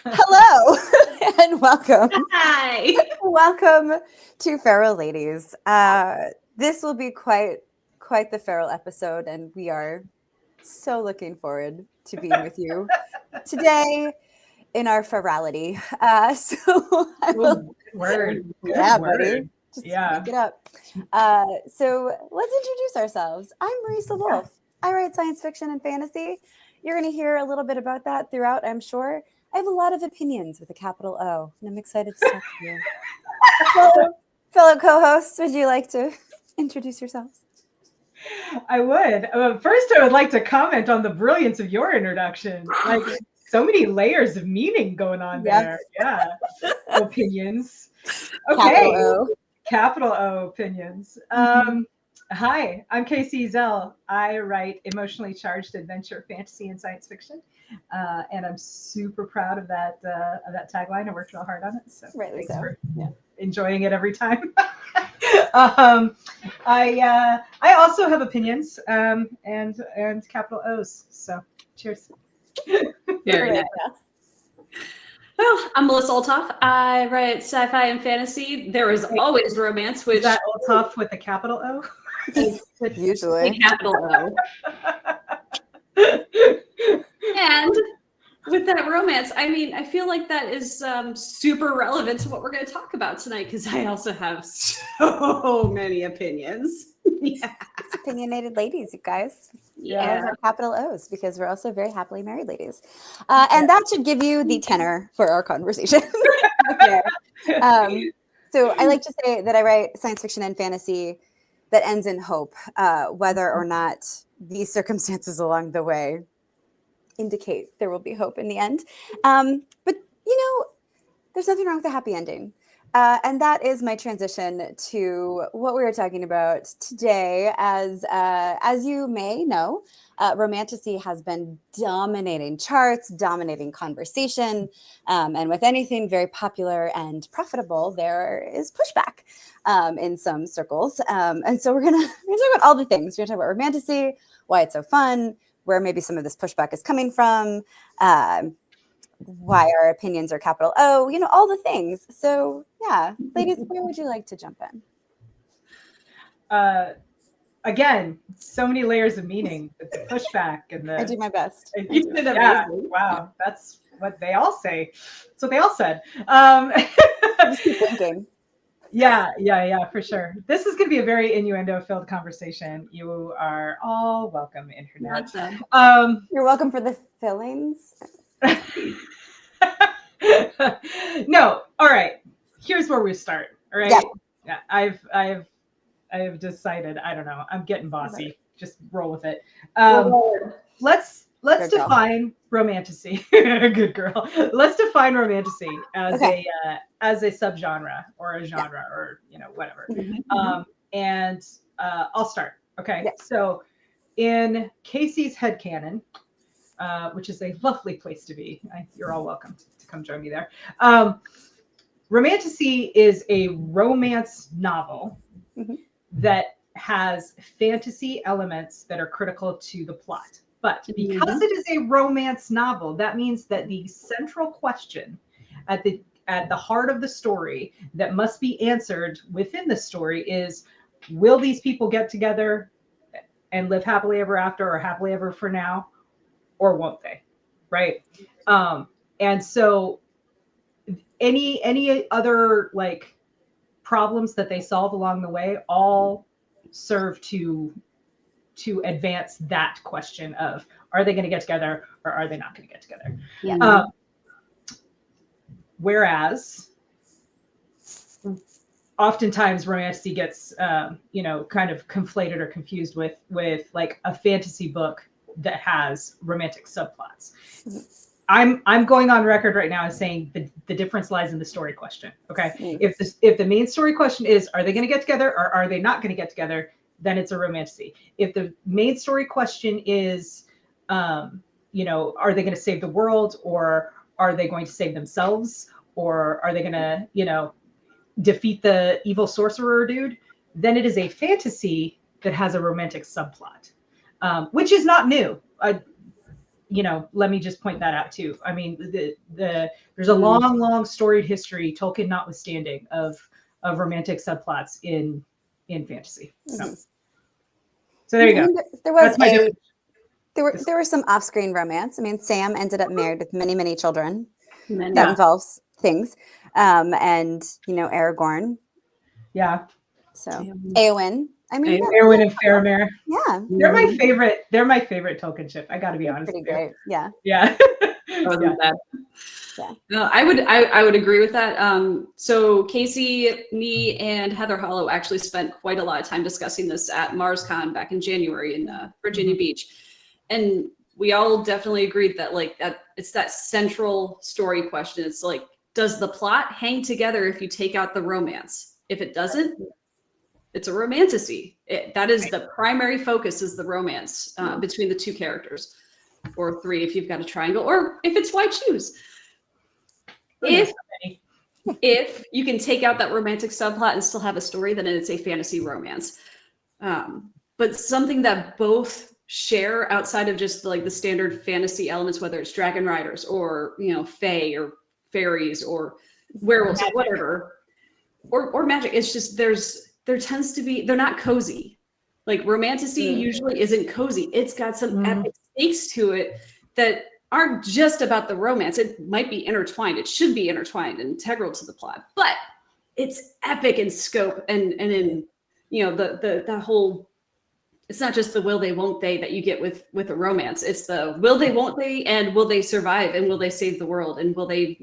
Hello and welcome. Hi. Welcome to Feral Ladies. This will be quite the feral episode, and we are so looking forward to being with you today in our ferality. So I will, Ooh, good word. Good yeah, word. buddy, just make it up. So let's introduce ourselves. I'm Marisa Wolf. I write science fiction and fantasy. You're going to hear a little bit about that throughout, I'm sure. I have a lot of opinions with a capital O, and I'm excited to talk to you. Fellow co-hosts, would you like to introduce yourselves? I would. First, I would like to comment on the brilliance of your introduction. Like, so many layers of meaning going on there. Yeah. Opinions. Okay. Capital O opinions. Hi, I'm Kacey Ezell. I write emotionally charged adventure, fantasy, and science fiction, and I'm super proud of that tagline. I worked real hard on it, so Rightly thanks so. for enjoying it every time. I also have opinions and capital O's. So cheers. Very nice. Well, I'm Melissa Olthoff. I write sci-fi and fantasy. There is always romance, which Is that Olthoff with a capital O? Usually. A capital O. And with that romance, I mean, I feel like that is super relevant to what we're going to talk about tonight, because I also have so many opinions. Yeah. It's opinionated ladies, you guys. Yeah. Our capital O's, because we're also very happily married ladies. And that should give you the tenor for our conversation. So I like to say that I write science fiction and fantasy that ends in hope, whether or not these circumstances along the way indicate there will be hope in the end. But, there's nothing wrong with a happy ending. And that is my transition to what we were talking about today. As you may know, Romantasy has been dominating charts, dominating conversation, and with anything very popular and profitable, there is pushback in some circles. And so we're gonna talk about all the things. We're gonna talk about Romantasy, why it's so fun, where maybe some of this pushback is coming from. Why our opinions are capital O, all the things. So yeah, ladies, where would you like to jump in? Again, so many layers of meaning with the pushback and the. I do my best. Yeah, wow, that's what they all say. That's what they all said. Just keep thinking. Yeah, for sure. This is going to be a very innuendo-filled conversation. You are all welcome, internet. You're welcome for the fillings. No, all right. Here's where we start. All right. Yeah, I've decided. I don't know. I'm getting bossy. Just roll with it. Let's define Romantasy. Good girl. Let's define Romantasy as a subgenre or a genre or whatever. And I'll start. Okay. So in Kacey's headcanon, which is a lovely place to be. You're all welcome to come join me there. Romantasy is a romance novel that has fantasy elements that are critical to the plot. But because it is a romance novel, that means that the central question at the heart of the story that must be answered within the story is, will these people get together and live happily ever after, or happily ever for now? Or won't they, right? And so any other like problems that they solve along the way all serve to advance that question of, are they going to get together or are they not going to get together? Yeah. Whereas oftentimes Romantasy gets kind of conflated or confused with like a fantasy book that has romantic subplots. I'm going on record right now as saying the difference lies in the story question. Okay. If the main story question is, are they going to get together or are they not going to get together, then it's a Romantasy. If the main story question is, are they going to save the world, or are they going to save themselves, or are they going to, defeat the evil sorcerer dude, then it is a fantasy that has a romantic subplot, which is not new. let me just point that out too. I mean, there's a long storied history, Tolkien notwithstanding, of romantic subplots in fantasy. So there you go. There was That's my definition. there were some off-screen romance. I mean, Sam ended up married with many children. Many. That involves things, and Aragorn. Yeah. So Eowyn. I mean, Eowyn and Faramir. Yeah, they're my favorite. They're my favorite Tolkien ship. I got to be honest. Pretty great. Yeah. Yeah. Yeah. No, I would agree with that. So Kacey, me, and Heather Hollow actually spent quite a lot of time discussing this at MarsCon back in January in Virginia Beach, and we all definitely agreed that it's that central story question. It's like, does the plot hang together if you take out the romance? If it doesn't, it's a romantasy. That is the primary focus, is the romance between the two characters, or three if you've got a triangle, or if it's why choose. If you can take out that romantic subplot and still have a story, then it's a fantasy romance. But something that both share outside of just the standard fantasy elements, whether it's dragon riders or fae or fairies or werewolves or whatever, or magic, it's just there tends to be, they're not cozy. Like romantasy usually isn't cozy. It's got some epic stakes to it that aren't just about the romance. It might be intertwined. It should be intertwined and integral to the plot, but it's epic in scope and in the whole. It's not just the will they, won't they that you get with a romance. It's the will they, won't they, and will they survive, and will they save the world, and will they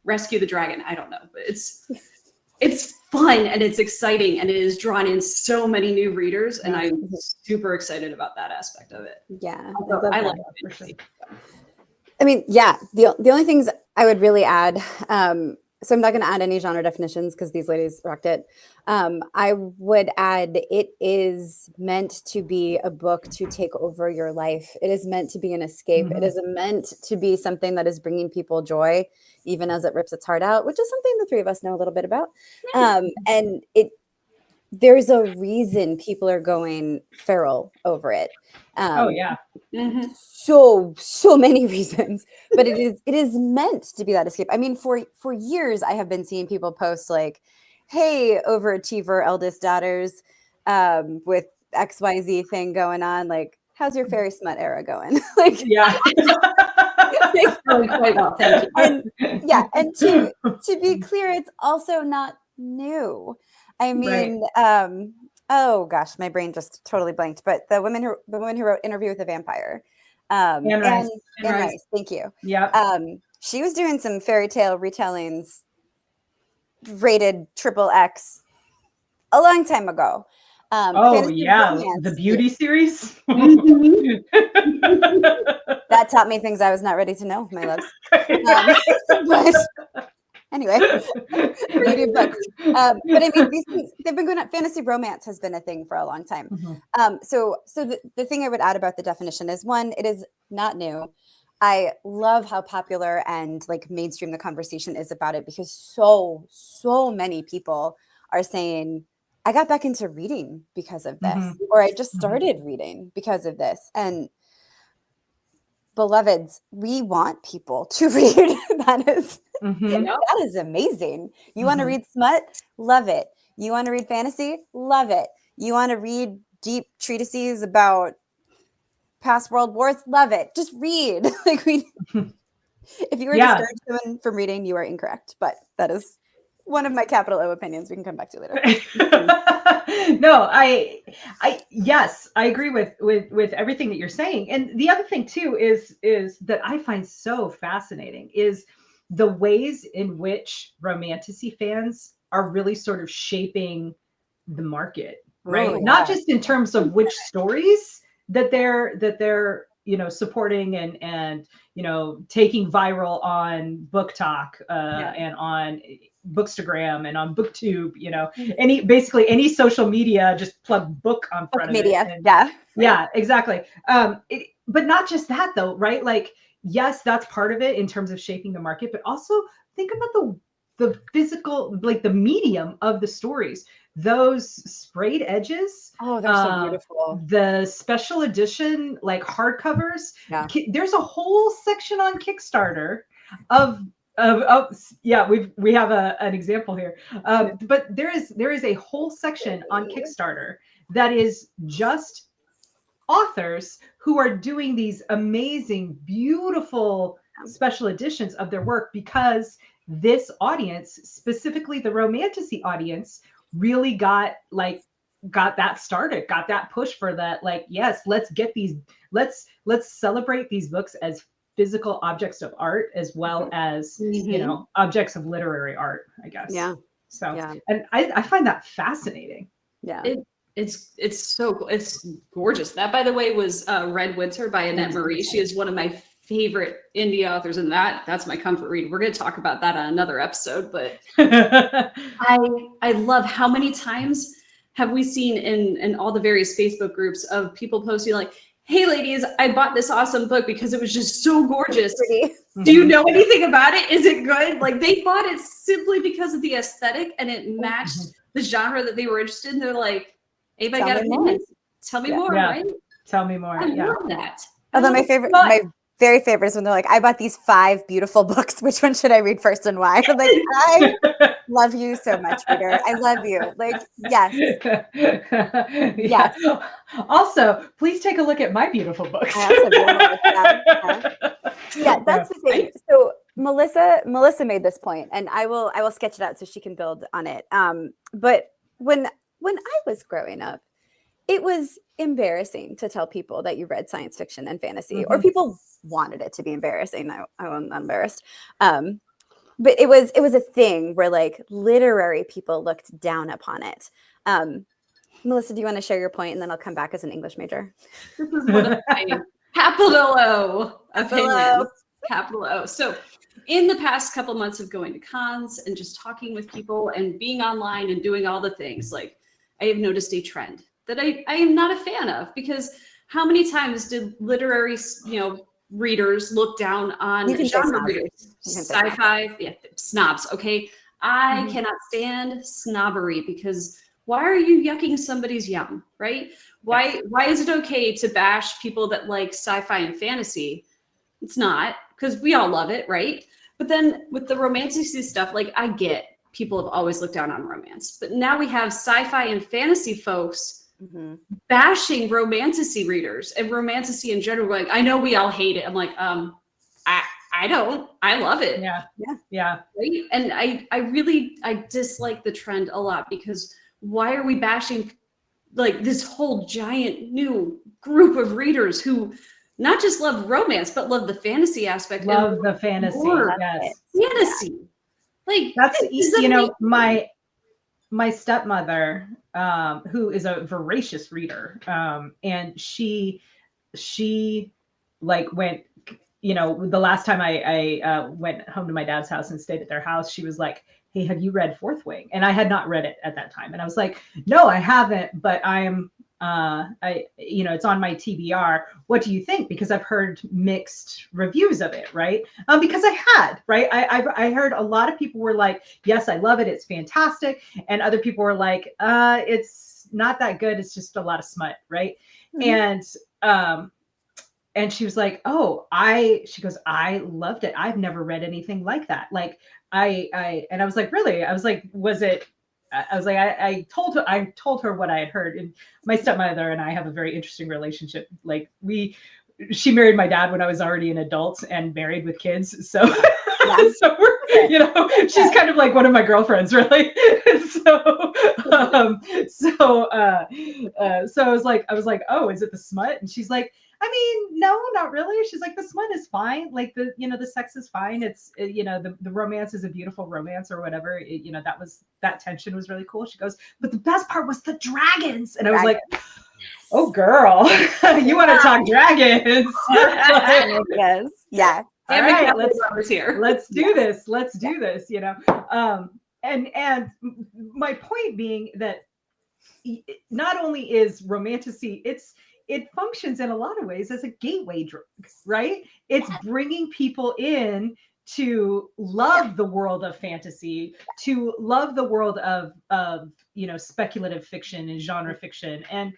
rescue the dragon? I don't know, but it's fun and it's exciting, and it is drawn in so many new readers, and I'm super excited about that aspect of it. Yeah, I like it. I mean, yeah, the only things I would really add, so I'm not going to add any genre definitions because these ladies rocked it. I would add, it is meant to be a book to take over your life. It is meant to be an escape. It is meant to be something that is bringing people joy, even as it rips its heart out, which is something the three of us know a little bit about. And there's a reason people are going feral over it. So many reasons, but it is meant to be that escape. I mean, for years I have been seeing people post like, hey, overachiever eldest daughters, with XYZ thing going on, like, how's your fairy smut era going? Like, yeah. Going quite well, thank you. And to be clear, it's also not new. I mean, oh gosh, my brain just totally blanked. But the woman who wrote Interview with a Vampire, Anne Rice, thank you. Yeah. She was doing some fairy tale retellings, rated XXX, a long time ago. The Beauty series. That taught me things I was not ready to know, my loves. But anyway, beauty of books. But I mean, these things, they've been going on. Fantasy romance has been a thing for a long time. So the thing I would add about the definition is, one, it is not new. I love how popular and mainstream the conversation is about it, because so many people are saying, I got back into reading because of this, or I just started reading because of this. And beloveds, we want people to read. That is amazing. You want to read smut? Love it. You want to read fantasy? Love it. You want to read deep treatises about past world wars? Love it. Just read. If you were discouraged someone from reading, you are incorrect. But that is one of my capital O opinions. We can come back to later. No, yes, I agree with everything that you're saying. And the other thing too is that I find so fascinating is the ways in which romantasy fans are really sort of shaping the market, right? Not just in terms of which stories that they're supporting and taking viral on Book Talk and on Bookstagram and on BookTube, basically any social media, just plug book on front of media. it. Yeah, exactly. But not just that though, right? Like, yes, that's part of it in terms of shaping the market, but also think about the physical, the medium of the stories. those sprayed edges. Oh, they're so beautiful. The special edition, like hardcovers. Yeah. There's a whole section on Kickstarter of yeah, we have an example here. But there is a whole section on Kickstarter that is just authors who are doing these amazing, beautiful special editions of their work, because this audience, specifically the Romantasy audience, really got that started, got that push for that. Like, yes, let's get these, let's celebrate these books as physical objects of art as well as you know, objects of literary art, I guess. Yeah. So Yeah. and I find that fascinating. Yeah. It's gorgeous. That, by the way, was Red Winter by Annette Marie. She is one of my favorite indie authors, and that's my comfort read. We're going to talk about that on another episode, but I love how many times have we seen in all the various Facebook groups of people posting like, hey ladies, I bought this awesome book because it was just so gorgeous. Do you know anything about it? Is it good? Like, they bought it simply because of the aesthetic and it matched the genre that they were interested in. They're like, hey, I got opinions. Tell me more, right? Tell me more. I love that. Although my very favorite is when they're like, I bought these 5 beautiful books. Which one should I read first and why? I'm like, I love you so much, reader. I love you. Like, yes. Yes. Also, please take a look at my beautiful books. I also do. Yeah, that's the thing. So Melissa made this point, and I will sketch it out so she can build on it. But when I was growing up, it was embarrassing to tell people that you read science fiction and fantasy, or people wanted it to be embarrassing. I wasn't embarrassed. But it was a thing where like literary people looked down upon it. Melissa, do you want to share your point, and then I'll come back as an English major? This is one of my capital O opinions. Capital O. So in the past couple months of going to cons and just talking with people and being online and doing all the things, like, I have noticed a trend that I am not a fan of, because how many times did literary, readers look down on genre readers? Sci-fi, snobs. Okay, I cannot stand snobbery, because why are you yucking somebody's yum, right? Why is it okay to bash people that like sci-fi and fantasy? It's not, because we all love it, right? But then with the Romantasy stuff, like, I get people have always looked down on romance, but now we have sci-fi and fantasy folks bashing Romantasy readers and Romantasy in general. Like, I know we all hate it. I'm like, I don't. I love it. Yeah. Right? And I dislike the trend a lot, because why are we bashing like this whole giant new group of readers who not just love romance, but love the fantasy aspect. Love the fantasy. Yes. Fantasy. Like, that's, my stepmother, who is a voracious reader, and she like went, the last time I went home to my dad's house and stayed at their house, she was like, hey, have you read Fourth Wing? And I had not read it at that time. And I was like, no, I haven't, but it's on my TBR. What do you think? Because I've heard mixed reviews of it, right? Because I had, right? I heard a lot of people were like, yes, I love it, it's fantastic. And other people were like, it's not that good, it's just a lot of smut, right? And she was like, she goes, I loved it. I've never read anything like that. Like, and I was like, really? I was like, was it? I was like, I told her what I had heard. And my stepmother and I have a very interesting relationship. Like, she married my dad when I was already an adult and married with kids. So, so we're, she's kind of like one of my girlfriends, really. So I was like, oh, is it the smut? And she's like, I mean, no, not really. She's like, the smut is fine. Like, the sex is fine. It's, the romance is a beautiful romance or whatever. That tension was really cool. She goes, but the best part was the dragons. And I was like, oh girl, you want to talk dragons? Yes. Yeah. All right, let's do this. Let's do this, and my point being that not only is Romantasy, it functions in a lot of ways as a gateway drug, right? It's bringing people in to love the world of fantasy, to love the world of speculative fiction and genre fiction, and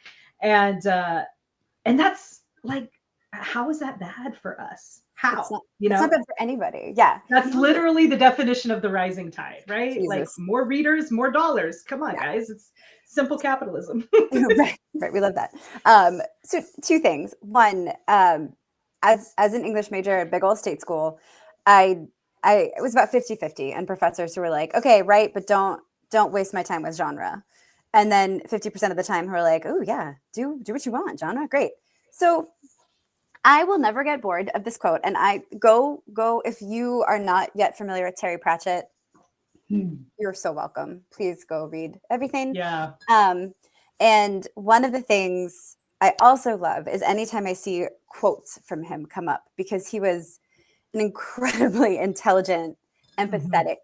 that's like, how is that bad for us? How? It's not bad for anybody. Yeah. That's literally the definition of the rising tide, right? Jesus. Like, more readers, more dollars. Come on, guys. It's simple capitalism. Right. We love that. So 2 things. One, as an English major at big old state school, it was about 50-50, and professors who were like, okay, write, but don't waste my time with genre. And then 50% of the time who are like, oh yeah, do what you want, genre, great. So I will never get bored of this quote. And I go, if you are not yet familiar with Terry Pratchett, you're so welcome. Please go read everything. Yeah. And one of the things I also love is anytime I see quotes from him come up, because he was an incredibly intelligent, empathetic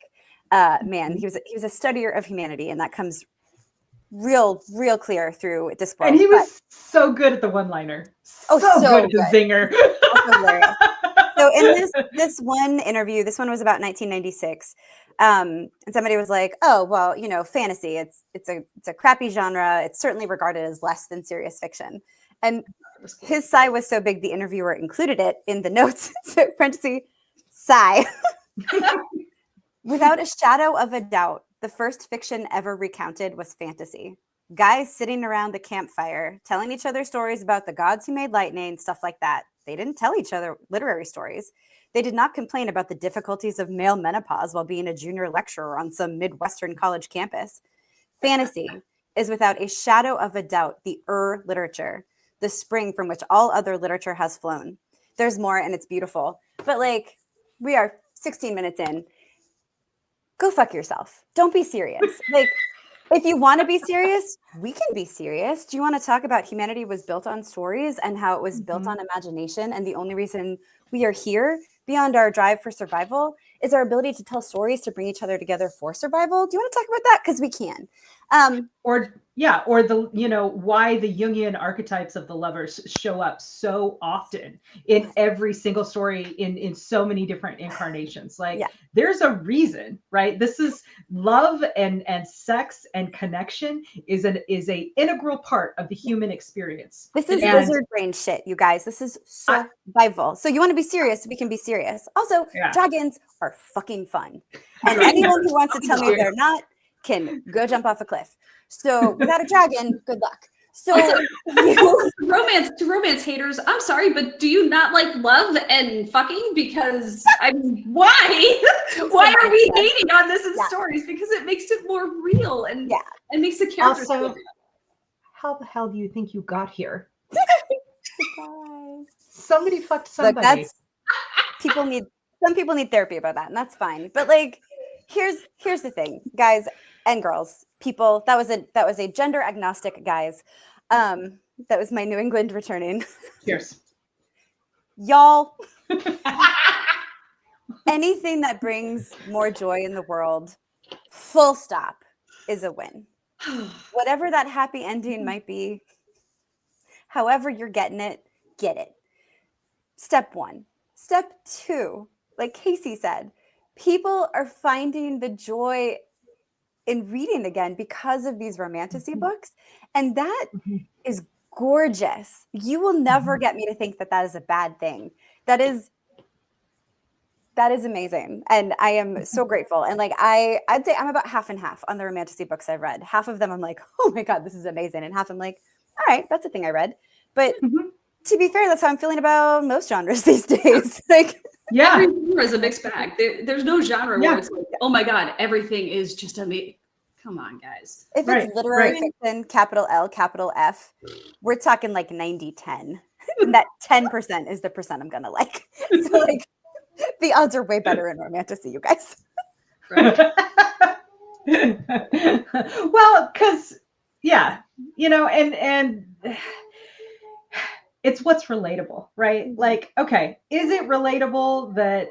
man. He was a studier of humanity, and that comes real clear through this book. And he was so good at the one-liner. So good at the zinger. So in this one interview, this one was about 1996, and somebody was like, "Oh, well, fantasy. It's a crappy genre. It's certainly regarded as less than serious fiction." And his sigh was so big, the interviewer included it in the notes. So parentheses, sigh. Without a shadow of a doubt, the first fiction ever recounted was fantasy. Guys sitting around the campfire, telling each other stories about the gods who made lightning, stuff like that. They didn't tell each other literary stories. They did not complain about the difficulties of male menopause while being a junior lecturer on some Midwestern college campus. Fantasy is without a shadow of a doubt the literature, the spring from which all other literature has flown. There's more, and it's beautiful. But we are 16 minutes in. Go fuck yourself. Don't be serious. If you want to be serious, we can be serious. Do you want to talk about humanity was built on stories and how it was built on imagination? And the only reason we are here, beyond our drive for survival, is our ability to tell stories to bring each other together for survival. Do you want to talk about that? Because we can. Or the why the Jungian archetypes of the lovers show up so often in every single story in so many different incarnations. There's a reason, right? This is love and sex and connection is a integral part of the human experience. This is lizard brain shit, you guys. This is survival. So you want to be serious, we can be serious. Also, dragons are fucking fun. And anyone who wants to tell me they're not can go jump off a cliff. So without a dragon, good luck. So romance haters, I'm sorry, but do you not like love and fucking? Because why? Why are we hating on this in stories? Because it makes it more real and makes the characters also, how the hell do you think you got here? Somebody fucked somebody. Look, some people need therapy about that, and that's fine. But here's the thing, guys and girls, people. That was a gender agnostic guys. That was my New England returning. Cheers. Y'all. Anything that brings more joy in the world, full stop, is a win. Whatever that happy ending might be, however you're getting it, get it. Step 1. Step 2, like Kacey said, people are finding the joy in reading again because of these romantasy books. And that is gorgeous. You will never get me to think that is a bad thing. That is amazing. And I am so grateful. And I'd say I'm about half and half on the romantasy books I've read. Half of them I'm like, oh my God, this is amazing. And half I'm like, all right, that's a thing I read. But to be fair, that's how I'm feeling about most genres these days. Every genre is a mixed bag. There's no genre where it's like, oh my God, everything is just amazing. Come on, guys. If it's literary fiction, capital L, capital F, we're talking 90-10. And that 10% is the percent I'm going to like. So the odds are way better in romantasy, you guys. Well, because, and it's what's relatable, right? Okay, is it relatable that,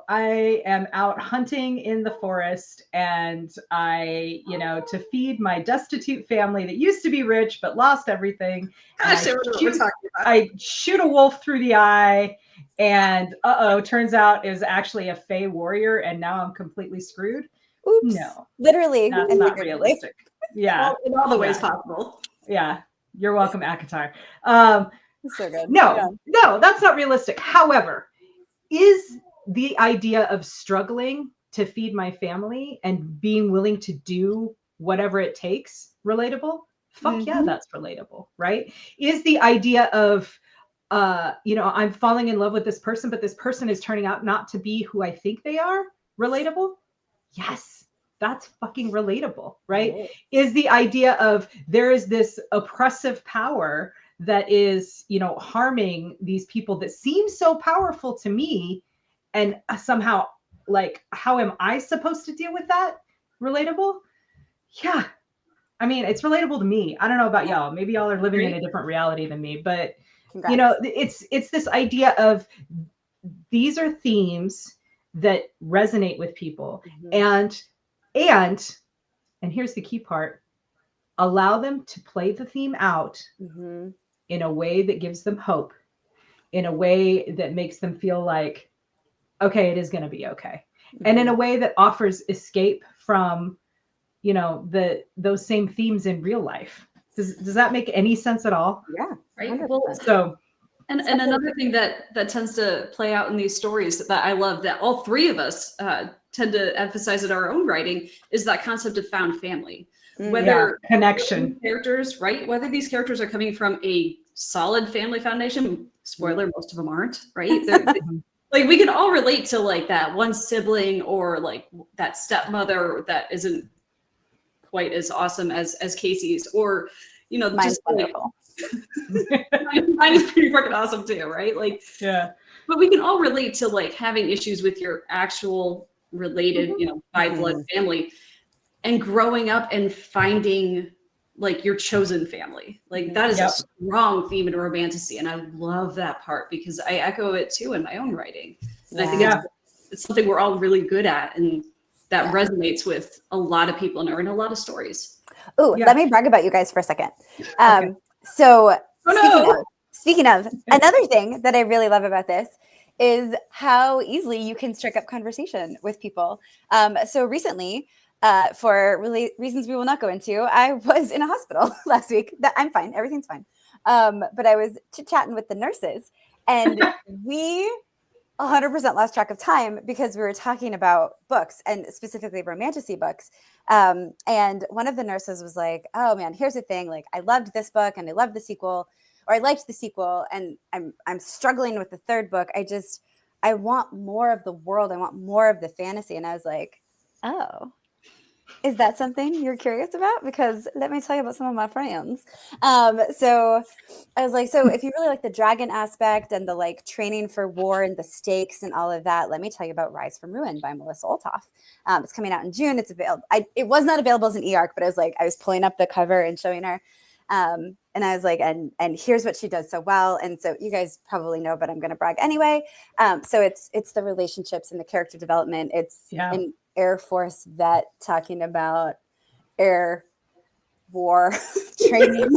I am out hunting in the forest and I, to feed my destitute family that used to be rich but lost everything. Gosh, I shoot a wolf through the eye And turns out it was actually a Fey warrior, and now I'm completely screwed. Oops. No, Literally that's and not figuratively. realistic. Yeah, In all the ways possible. yeah. You're welcome, Akatar. So good. No, that's not realistic. However, is the idea of struggling to feed my family and being willing to do whatever it takes relatable? Fuck yeah, that's relatable, right? Is the idea of I'm falling in love with this person, but this person is turning out not to be who I think they are relatable? Yes, that's fucking relatable, right? Is the idea of there is this oppressive power that is, harming these people that seem so powerful to me, and somehow, like, how am I supposed to deal with that? Relatable? Yeah. I mean, it's relatable to me. I don't know about y'all. Maybe y'all are living in a different reality than me, but Congrats. it's this idea of these are themes that resonate with people, and here's the key part: allow them to play the theme out in a way that gives them hope, in a way that makes them feel like, okay, it is going to be okay, and in a way that offers escape from those same themes in real life. Does that make any sense at all? Yeah. Right. 100%. Well, So and another thing that tends to play out in these stories that I love, that all three of us tend to emphasize in our own writing, is that concept of found family. Whether connection characters, right? Whether these characters are coming from a solid family foundation, spoiler, most of them aren't, right? Like, we can all relate to like that one sibling, or like that stepmother that isn't quite as awesome as Kacey's, or Mine's just wonderful. mine is pretty freaking awesome too, right? Like, yeah. But we can all relate to like having issues with your actual related, by blood family, and growing up and finding like your chosen family. Like, that is a strong theme in Romantasy, and I love that part because I echo it too in my own writing. And I think it's something we're all really good at, and that resonates with a lot of people and are in a lot of stories. Oh, let me brag about you guys for a second. Okay. So speaking of, another thing that I really love about this is how easily you can strike up conversation with people. So recently, for reasons we will not go into, I was in a hospital last week. I'm fine. Everything's fine. But I was chit-chatting with the nurses, and we 100% lost track of time because we were talking about books, and specifically Romantasy books. And one of the nurses was like, "Oh man, here's the thing. Like, I loved this book and I loved the sequel, or I liked the sequel, and I'm struggling with the third book. I want more of the world. I want more of the fantasy." And I was like, "Oh, is that something you're curious about? Because let me tell you about some of my friends." So I was like, so if you really like the dragon aspect and the like training for war and the stakes and all of that, let me tell you about Rise from Ruin by Marisa Olthoff. It's coming out in June. It's available. It was not available as an e-arc, but I was pulling up the cover and showing her. And I was like, and here's what she does so well. And so you guys probably know, but I'm going to brag anyway. So it's the relationships and the character development. It's an Air Force vet talking about air war training.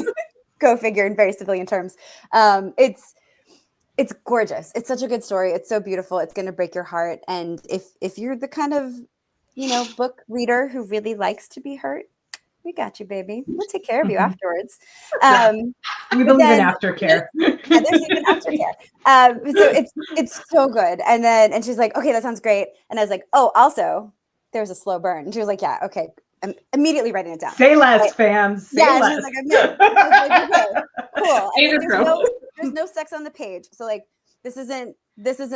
Go figure, in very civilian terms. It's gorgeous. It's such a good story. It's so beautiful. It's going to break your heart. And if you're the kind of book reader who really likes to be hurt, we got you, baby. We'll take care of you afterwards. We believe in aftercare. There's even aftercare. So it's so good. And she's like, "Okay, that sounds great." And I was like, "Oh, also, there's a slow burn." And she was like, "Yeah, okay." I'm immediately writing it down. Say less, fam. Say less. She was like, "I'm good." I was like, "Okay, cool." There's no sex on the page, so like this isn't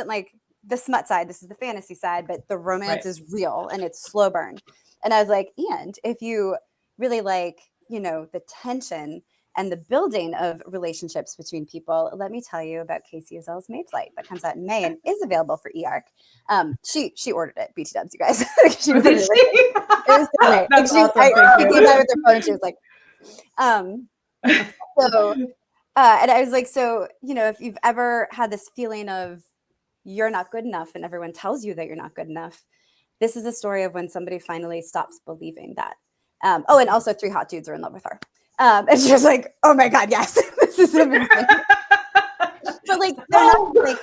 like the smut side. This is the fantasy side, but the romance is real and it's slow burn. And I was like, and if you really like, the tension and the building of relationships between people, let me tell you about Kacey Ezell's Maidflight that comes out in May and is available for e-arc. She ordered it, BT dubs, you guys. She was it was so great. That's awesome. She came by with her phone and she was like, and I was like, so, if you've ever had this feeling of you're not good enough and everyone tells you that you're not good enough, this is a story of when somebody finally stops believing that. And also 3 hot dudes are in love with her. And she was like, "Oh my God, yes, this is amazing." But like, they're not like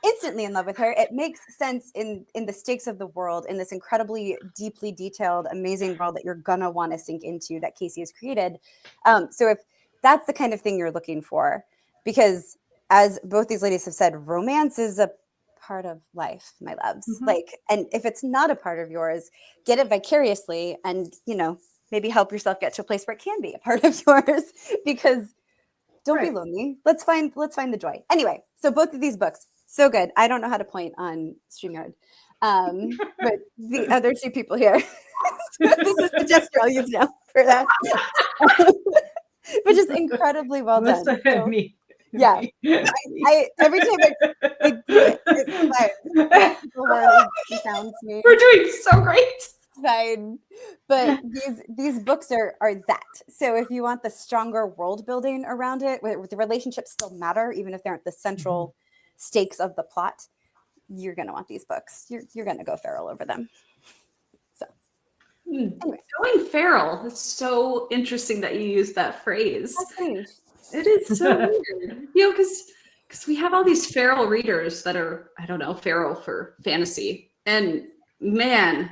instantly in love with her. It makes sense in the stakes of the world, in this incredibly deeply detailed, amazing world that you're gonna want to sink into, that Kacey has created. So if that's the kind of thing you're looking for, because as both these ladies have said, romance is a part of life, my loves. Like, and if it's not a part of yours, get it vicariously, and maybe help yourself get to a place where it can be a part of yours, because don't be lonely. Let's find the joy. Anyway, so both of these books, so good. I don't know how to point on StreamYard. But the other two people here, this is the gesture I'll use now for that. But just incredibly well done. So, yeah, I every time I do it, it's fine. It sounds me. We're doing so great. Fine, but these books are that. So if you want the stronger world building around it, where the relationships still matter, even if they aren't the central stakes of the plot, you're gonna want these books. You're gonna go feral over them. So anyway, going feral. It's so interesting that you use that phrase. It is so weird, because we have all these feral readers that are, I don't know, feral for fantasy, and man,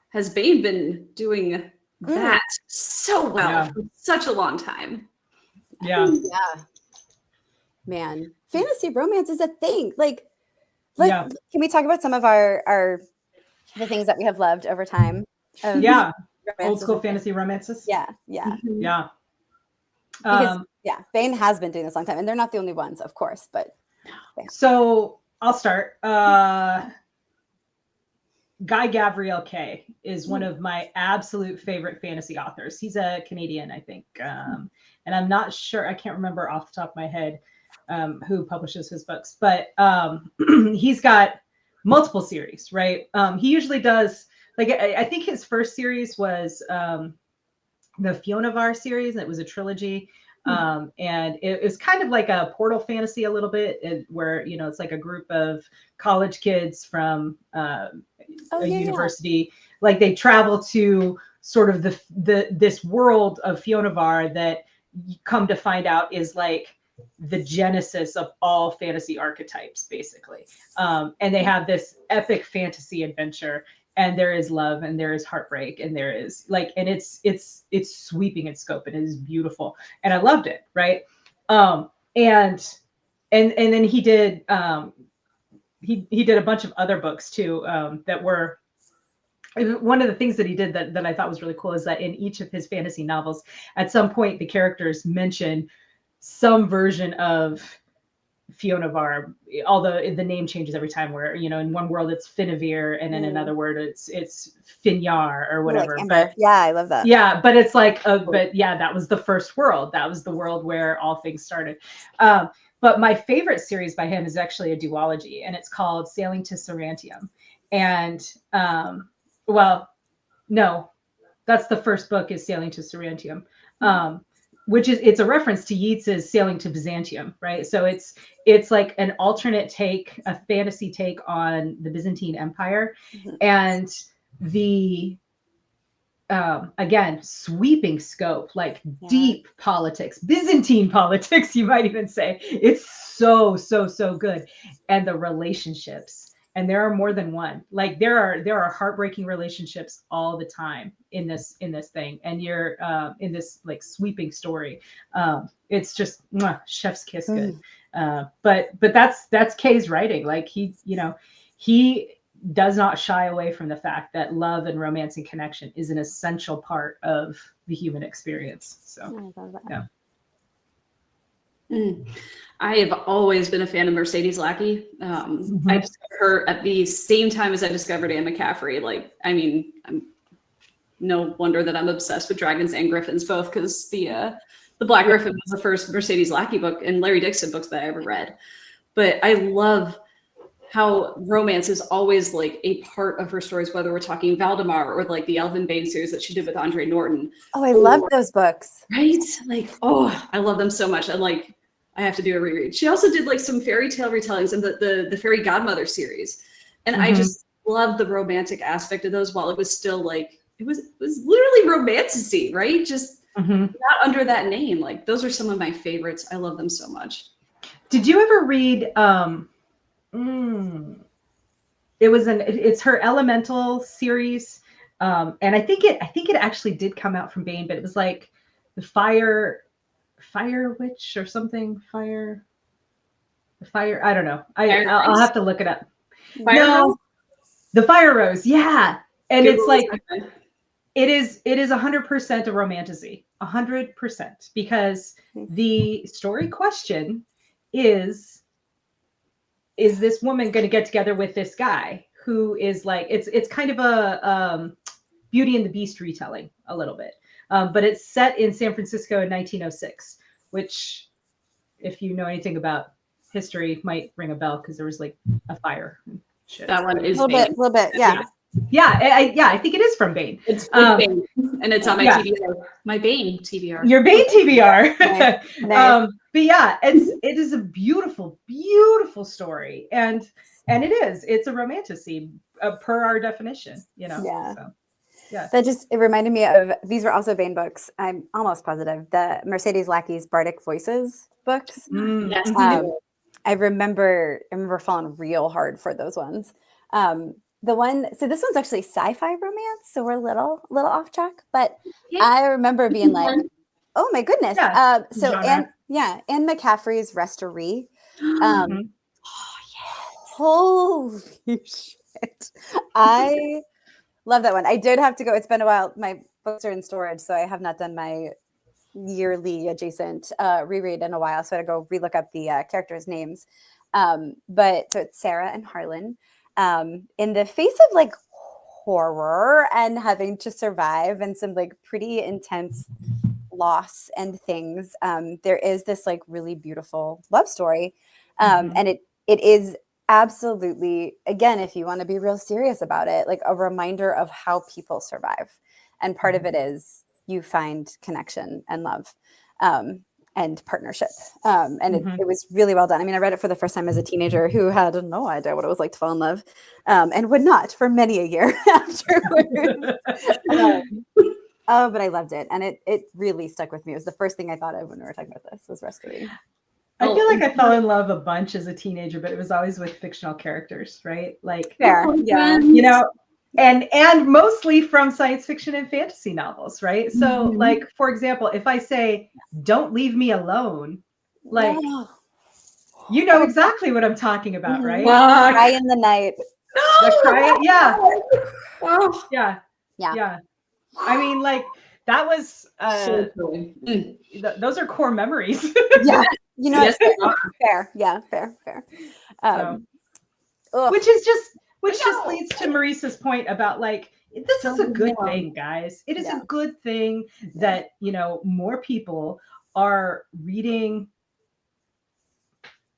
has Bane been doing that so well for such a long time. Yeah. Man, fantasy romance is a thing. Like, can we talk about some of the things that we have loved over time? Old school fantasy romances. Yeah. Because Bane has been doing this a long time, and they're not the only ones, of course. But so I'll start. Guy Gavriel Kay is one of my absolute favorite fantasy authors. He's a Canadian, I think, and I'm not sure. I can't remember off the top of my head who publishes his books, but he's got multiple series, right? He usually does, like, I think his first series was the Fiona Var series, and it was a trilogy. And it was kind of like a portal fantasy a little bit, where, it's like a group of college kids from a university, like they travel to sort of this world of Fiona Var that you come to find out is like the genesis of all fantasy archetypes, basically. And they have this epic fantasy adventure, and there is love, and there is heartbreak, and there is and it's sweeping in scope, and it is beautiful, and I loved it, right? And then he did he did a bunch of other books too, that were, one of the things that he did that I thought was really cool is that in each of his fantasy novels, at some point the characters mention some version of Fiona Var, although the name changes every time, where, in one world it's Finavir, and in another word it's Finyar or whatever. But I love that. Yeah, but it's like, that was the first world. That was the world where all things started. But my favorite series by him is actually a duology, and it's called Sailing to Sarantium. And no, that's the first book, is Sailing to Sarantium. Which is, it's a reference to Yeats's Sailing to Byzantium, right? So it's like an alternate take, a fantasy take on the Byzantine Empire, and the again, sweeping scope, like deep politics, Byzantine politics, you might even say. It's so good, and the relationships. And there are more than one. Like there are heartbreaking relationships all the time in this thing. And you're in this like sweeping story. It's just chef's kiss good. But that's Kay's writing. Like he does not shy away from the fact that love and romance and connection is an essential part of the human experience. So I love that. I have always been a fan of Mercedes Lackey. I discovered her at the same time as I discovered Anne McCaffrey. Like, I mean, no wonder that I'm obsessed with Dragons and Griffins, both because the Black Griffin was the first Mercedes Lackey book and Larry Dixon books that I ever read. But I love how romance is always like a part of her stories, whether we're talking Valdemar or like the Elvin Bane series that she did with Andre Norton. Oh, I love those books. Right? Like, I love them so much. I have to do a reread. She also did like some fairy tale retellings in the Fairy Godmother series. And I just love the romantic aspect of those, while it was still like, it was literally romantasy, right? Just not under that name. Like, those are some of my favorites. I love them so much. Did you ever read It's her Elemental series. And I think it actually did come out from Bane, but it was like the Fire Witch or something. Fire. I don't know. I'll have to look it up. No, the Fire Rose. Yeah. And it's like, it is 100% a romantasy, 100%, because the story question is this woman going to get together with this guy who is like, it's kind of a Beauty and the Beast retelling a little bit. But it's set in San Francisco in 1906, which, if you know anything about history, might ring a bell because there was like a fire. Shit. That one is a little bit, yeah. I think it is from Bane. It's Bane, and it's on my TBR. My Bane TBR. Your Bane TBR. Nice. But yeah, it is a beautiful, beautiful story, and it's a romantasy per our definition, you know. Yeah. So, yeah. It reminded me of, these were also Bane books. I'm almost positive, the Mercedes Lackey's Bardic Voices books. Yes. I remember falling real hard for those ones. So this one's actually sci-fi romance, so we're a little off track, but I remember being like, oh my goodness. Anne McCaffrey's Restoree. Holy shit. I love that one. I did have to go. It's been a while. My books are in storage, so I have not done my yearly adjacent reread in a while. So I had to go relook up the characters' names. But so it's Sarah and Harlan. In the face of like horror and having to survive and some like pretty intense loss and things, there is this like really beautiful love story. And it is absolutely, again, if you want to be real serious about it, like a reminder of how people survive. And part of it is you find connection and love. And partnership. And it was really well done. I mean, I read it for the first time as a teenager who had no idea what it was like to fall in love, and would not for many a year afterwards. But I loved it. And it really stuck with me. It was the first thing I thought of when we were talking about this, was Restoree. I feel like I fell in love a bunch as a teenager, but it was always with fictional characters, right? Like, fair, yeah. You know, and mostly from science fiction and fantasy novels, right? So like, for example, if I say, don't leave me alone, like, you know exactly what I'm talking about, right? Cry in the night. Yeah. I mean, like, that was, those are core memories. Yeah. You know, yes, fair. Yeah, fair. Which just leads to Marisa's point about like, this is a good thing, guys. It is a good thing that, you know, more people are reading,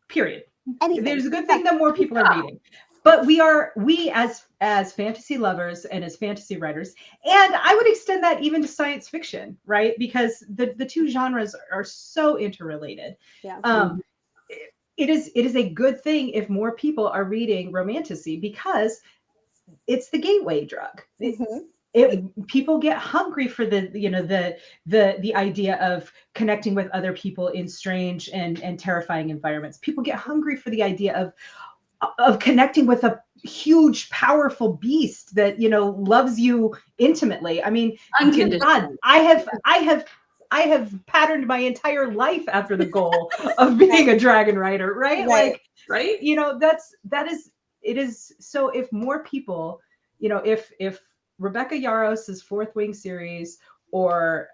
period. There's a good thing that more people are reading. But we as fantasy lovers and as fantasy writers, and I would extend that even to science fiction, right? Because the two genres are so interrelated. Yeah. It is a good thing if more people are reading romantasy, because it's the gateway drug. People get hungry for the idea of connecting with other people in strange and terrifying environments. People get hungry for the idea of connecting with a huge, powerful beast that, you know, loves you intimately. I mean, dear God, I have patterned my entire life after the goal of being a dragon rider, right? Like, right? You know, it is. So if more people, you know, if Rebecca Yaros's Fourth Wing series, or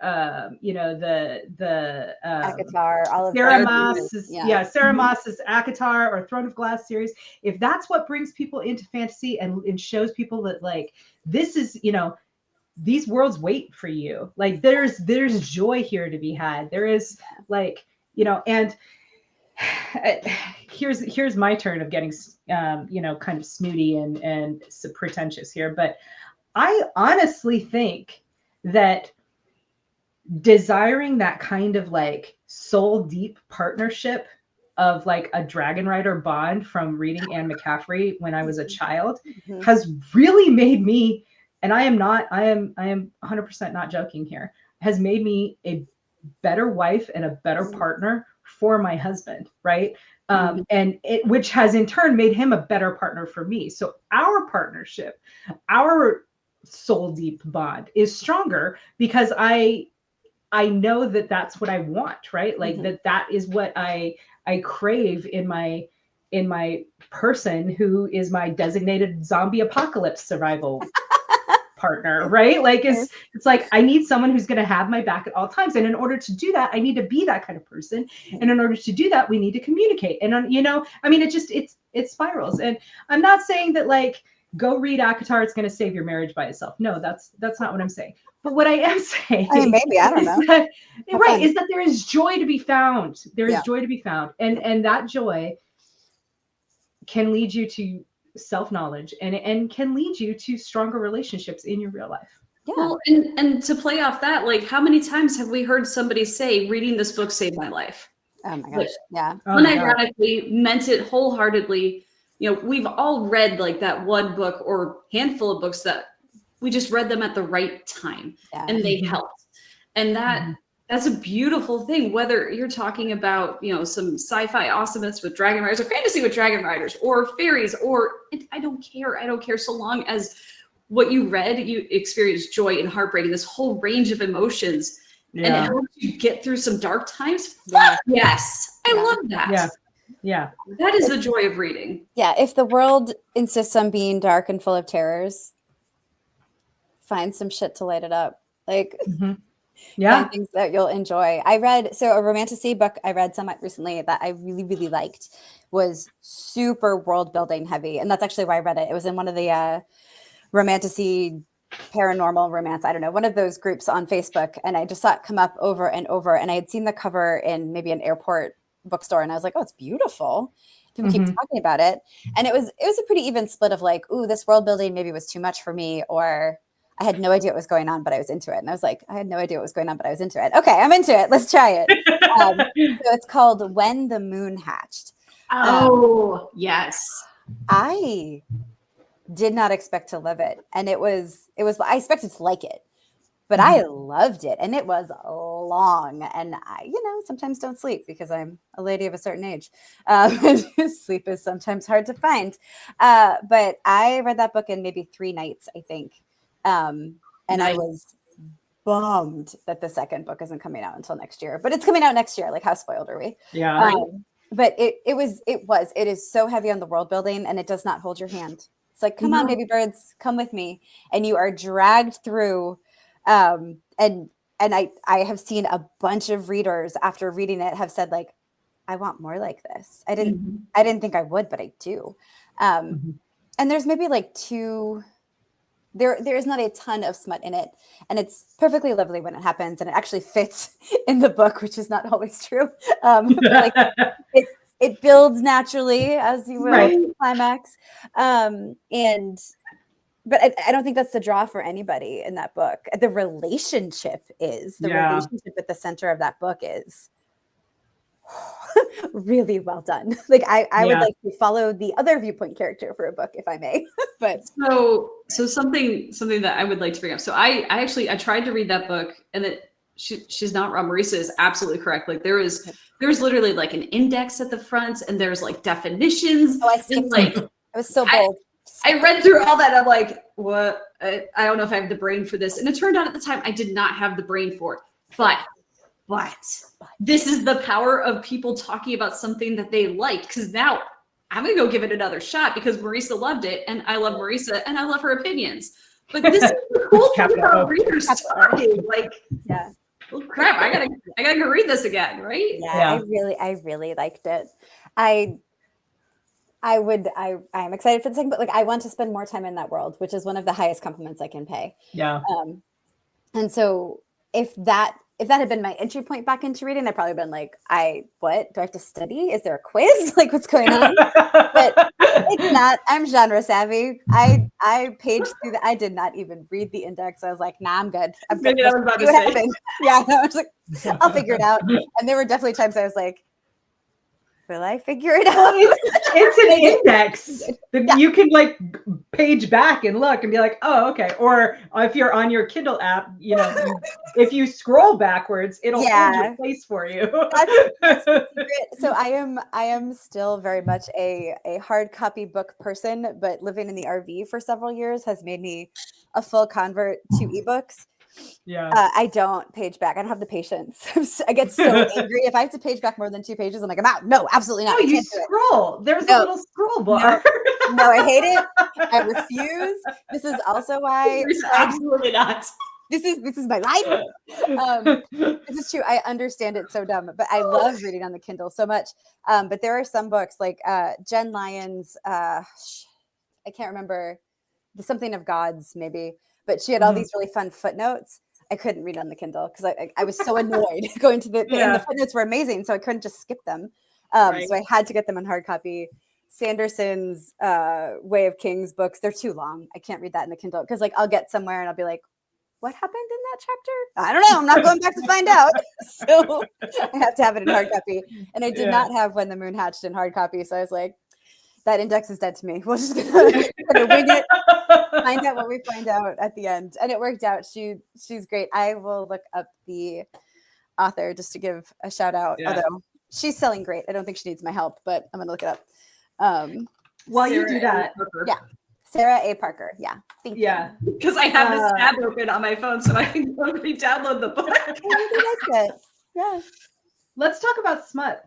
you know, the ACOTAR, all of Sarah Moss's Sarah Moss's ACOTAR or Throne of Glass series, if that's what brings people into fantasy and shows people that, like, this is, you know, these worlds wait for you. Like, there's joy here to be had. There is, like, you know, and here's my turn of getting you know, kind of snooty and pretentious here, but I honestly think that desiring that kind of like soul deep partnership of like a dragon rider bond from reading Anne McCaffrey when I was a child has really made me, and I am 100% not joking here, has made me a better wife and a better partner for my husband, right? and which has in turn made him a better partner for me. So our partnership, our soul deep bond is stronger because I know that that's what I want, right? Like that is what I crave in my person who is my designated zombie apocalypse survival partner, right? Like it's like I need someone who's going to have my back at all times, and in order to do that, I need to be that kind of person. And in order to do that, we need to communicate. And I mean, it spirals. And I'm not saying that like go read ACOTAR, it's going to save your marriage by itself. No, that's not what I'm saying. But what I am saying, I mean, maybe, I don't know. That, right, is that there is joy to be found. There is joy to be found, and that joy can lead you to self-knowledge and can lead you to stronger relationships in your real life. Yeah. Well, and to play off that, like how many times have we heard somebody say, reading this book saved my life? Oh my gosh. Yeah. Unironically, meant it wholeheartedly. We've all read like that one book or handful of books that we just read them at the right time and they helped. And that's a beautiful thing, whether you're talking about, some sci-fi awesomeness with dragon riders or fantasy with dragon riders or fairies, or I don't care so long as what you read, you experience joy and heartbreak and this whole range of emotions and it helps you get through some dark times. Yeah. Yes. I love that. Yeah. That is the joy of reading. Yeah. If the world insists on being dark and full of terrors, find some shit to light it up. Like, find things that you'll enjoy. I read, a Romantasy book I read somewhat recently that I really, really liked was super world building heavy. And that's actually why I read it. It was in one of the Romantasy paranormal romance, I don't know, one of those groups on Facebook. And I just saw it come up over and over. And I had seen the cover in maybe an airport bookstore. And I was like, oh, it's beautiful. People keep talking about it. And it was a pretty even split of like, ooh, this world building maybe was too much for me, or I had no idea what was going on, but I was into it. And I was like, I had no idea what was going on, but I was into it. Okay, I'm into it. Let's try it. So it's called When the Moon Hatched. Oh, yes. I did not expect to love it. And it was, I expected to like it, but I loved it. And it was long. And I, sometimes don't sleep because I'm a lady of a certain age. Sleep is sometimes hard to find. But I read that book in maybe 3 nights, I think. And I was bummed that the second book isn't coming out until next year, but it's coming out next year. Like, how spoiled are we? Yeah. But it is so heavy on the world building, and it does not hold your hand. It's like, come on, baby birds, come with me. And you are dragged through. And I have seen a bunch of readers after reading it have said like, I want more like this. I didn't think I would, but I do. And there's maybe like 2, there is not a ton of smut in it, and it's perfectly lovely when it happens, and it actually fits in the book, which is not always true. Like it builds naturally, as you will, climax. But I don't think that's the draw for anybody in that book. The relationship relationship at the center of that book is really well done. Like I would like to follow the other viewpoint character for a book, if I may. But so something that I would like to bring up. So I tried to read that book, and she's not wrong. Marisa is absolutely correct. Like there's literally like an index at the front, and there's like definitions. Oh, I skipped like it was so bold. I read through all that. I'm like, what? I don't know if I have the brain for this. And it turned out at the time I did not have the brain for it. But this is the power of people talking about something that they like. Because now I'm going to go give it another shot because Marisa loved it. And I love Marisa and I love her opinions. But this is the cool thing about readers talking. Like, well, crap, I gotta go read this again, right? Yeah. I really liked it. I am excited for the second, but like I want to spend more time in that world, which is one of the highest compliments I can pay. Yeah. And so if that had been my entry point back into reading, I'd probably been like, what do I have to study? Is there a quiz? Like what's going on? But it's not. I'm genre savvy. I paged through I did not even read the index. I was like, nah, I'm good. Maybe I was about to say. Yeah, I was like, I'll figure it out. And there were definitely times I was like, will I figure it out? It's an index that you can like page back and look and be like, oh, okay. Or if you're on your Kindle app, if you scroll backwards, it'll hold your place for you. That's the secret. So I am still very much a hard copy book person, but living in the RV for several years has made me a full convert to ebooks. Yeah. I don't page back. I don't have the patience. I get so angry if I have to page back more than 2 pages. I'm like, I'm out. No, absolutely not. No, you scroll. There's a little scroll bar. No, I hate it. I refuse. This is also why absolutely not. This is my life. This is true. I understand it's so dumb, but I love reading on the Kindle so much. But there are some books like Jen Lyon's. I can't remember something of Gods maybe, but she had all these really fun footnotes. I couldn't read on the Kindle because I was so annoyed going to and the footnotes were amazing, so I couldn't just skip them. So I had to get them in hard copy. Sanderson's Way of Kings books, they're too long. I can't read that in the Kindle because like I'll get somewhere and I'll be like, what happened in that chapter? I don't know. I'm not going back to find out. So I have to have it in hard copy. And I did not have When the Moon Hatched in hard copy. So I was like, that index is dead to me. We're just gonna wing it, find out what we find out at the end. And it worked out. She's great. I will look up the author just to give a shout out. Although she's selling great. I don't think she needs my help, but I'm gonna look it up. While you do that, Sarah A. Parker. Yeah. Thank you. Because I have this tab open on my phone so I can go re-download the book. Yeah. Let's talk about smut.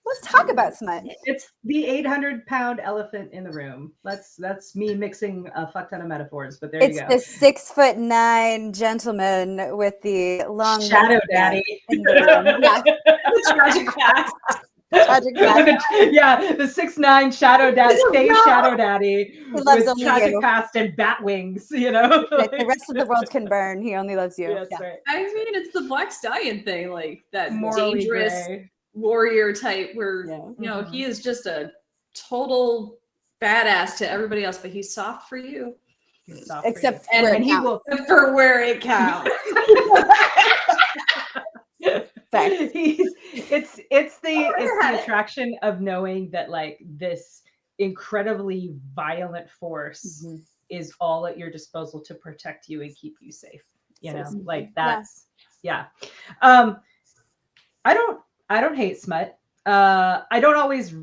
Let's talk about smut. It's the 800-pound elephant in the room. That's me mixing a fuck ton of metaphors, but there you go. It's the 6'9" gentleman with the long shadow daddy. In the room. Yeah. The tragic past. The 6'9" shadow daddy, shadow daddy with tragic past and bat wings. The rest of the world can burn. He only loves you. That's right. I mean, it's the Black Stallion thing, like that Morally dangerous gray warrior type, where he is just a total badass to everybody else, but he's soft for you. Except for where it counts. It's the attraction of knowing that like this incredibly violent force is all at your disposal to protect you and keep you safe. Like that's I don't hate smut. I don't always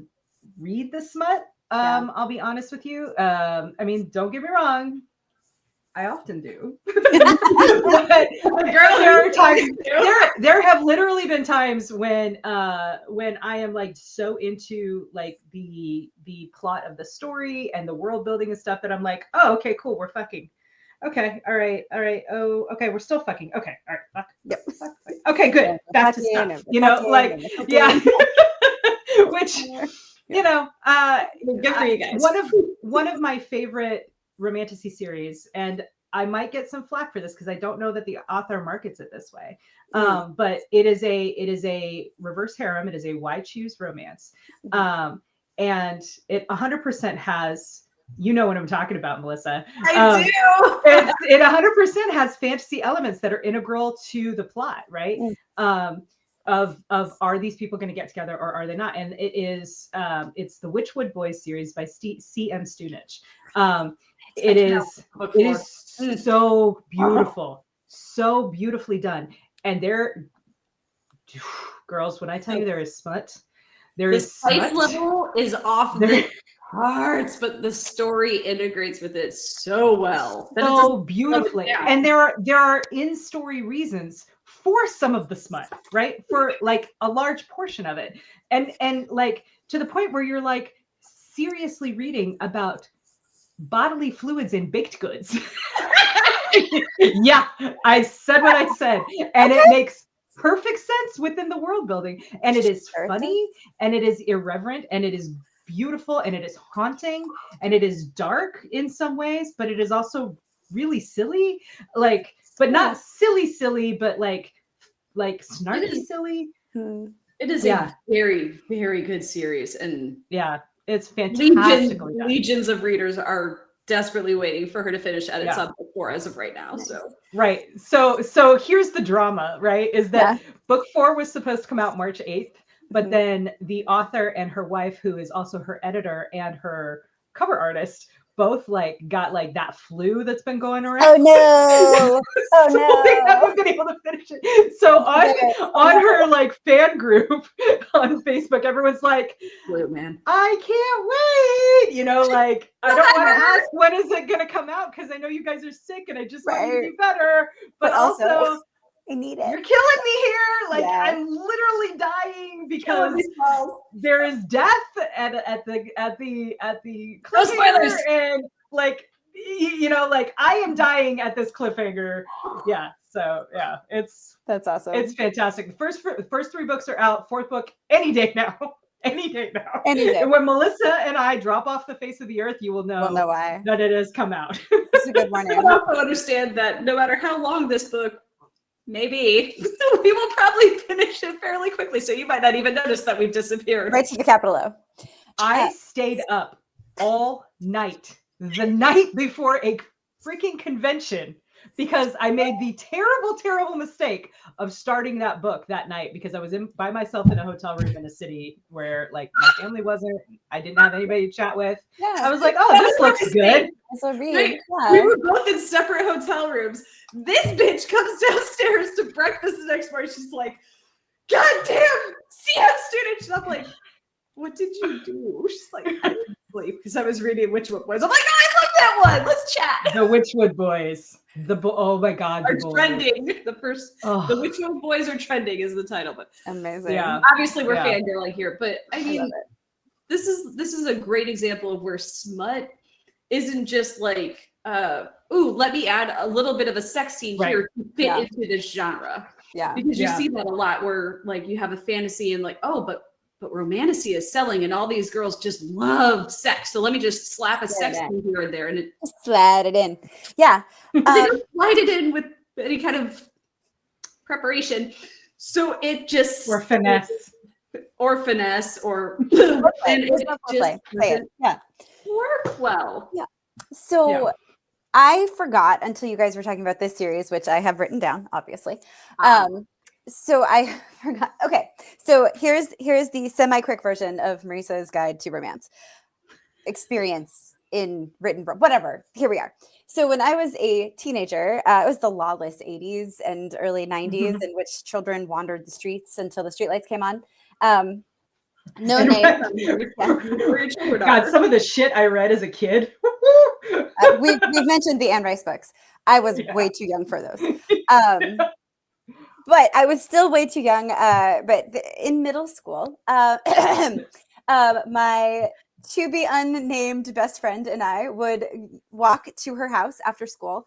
read the smut. I'll be honest with you. I mean, don't get me wrong. I often do. But there are times. There have literally been times when I am like so into like the plot of the story and the world building and stuff that I'm like, oh, okay, cool, we're fucking. Okay, all right. Oh, okay, we're still fucking. Okay, all right, fuck. Yep. Fuck. Okay, good. Back to stuff. Which, good for you guys. One of my favorite Romantasy series, and I might get some flack for this because I don't know that the author markets it this way. But it is a reverse harem. It is a why choose romance, and it 100% has. You know what I'm talking about, Melissa. I do. It 100% has fantasy elements that are integral to the plot, right? Of are these people going to get together or are they not? And it is it's the Witchwood Boys series by C.M. Stunich. It is so beautiful, so beautifully done. And there, girls, when I tell you there is smut, the spice level is off the charts, but the story integrates with it so well. So beautifully. And there are in-story reasons for some of the smut, right? For like a large portion of it. And like to the point where you're like seriously reading about bodily fluids in baked goods. Yeah, I said what I said. And it makes perfect sense within the world building. And it is funny and it is irreverent and it is beautiful and it is haunting and it is dark in some ways, but it is also really silly, like, but not silly, but like snarky silly. It is a very, very good series, and it's fantastically done. Legions of readers are desperately waiting for her to finish edits on book 4 as of right now. So here's the drama, right? Is that book 4 was supposed to come out March 8th. But then the author and her wife, who is also her editor and her cover artist, both like got like that flu that's been going around. Oh no! Oh So no! they haven't been able to finish it. So on her like fan group on Facebook, everyone's like, Blue man. I can't wait. You know, like I don't want to ask when is it gonna come out because I know you guys are sick and I just want you to be better. But also I need it. You're killing me here. Like Yeah. I'm literally dying because there is death at the cliffhanger, spoilers. and like you know, like I am dying at this cliffhanger. Yeah. So yeah, That's awesome. it's fantastic. The first 3 books are out. 4th book any day now. Any day now. Any day. And when Melissa and I drop off the face of the earth, you will know, why. that it has come out. It's a good morning. I also understand that no matter how long this book may be, we will probably finish it fairly quickly. So you might not even notice that we've disappeared. Right to the capital O. I stayed up all night, the night before a freaking convention, because I made the terrible, terrible mistake of starting that book that night because I was by myself in a hotel room in a city where like my family wasn't. I didn't have anybody to chat with. Yeah. I was like, oh, this looks good. So We were both in separate hotel rooms. This bitch comes downstairs to breakfast the next morning. She's like, God damn, CM student. And I'm like, what did you do? She's like, I didn't sleep because I was reading Witchwood Boys. I'm like, oh, I love that one. Let's chat. The Witchwood Boys. Oh my God. Are the boys. trending. The Witchwood Boys are trending is the title, but amazing. Yeah. Obviously we're fangirling here, but I mean, this is a great example of where smut isn't just like, let me add a little bit of a sex scene here to fit into this genre. Yeah. Because you see that a lot where like you have a fantasy and like, oh, but Romantasy is selling and all these girls just love sex. So let me just slap a sex scene here and there and just slide it in. Yeah. They don't slide it in with any kind of preparation. So it just or finesse. Or and it just work well. Yeah. So I forgot until you guys were talking about this series, which I have written down, obviously. So I forgot. Okay. So here's the semi-quick version of Marisa's Guide to Romance. Experience in written, whatever. Here we are. So when I was a teenager, it was the lawless 80s and early 90s in which children wandered the streets until the streetlights came on. No name. God, some of the shit I read as a kid. We've mentioned the Anne Rice books. I was way too young for those. But I was still way too young. But in middle school, my to be unnamed best friend and I would walk to her house after school,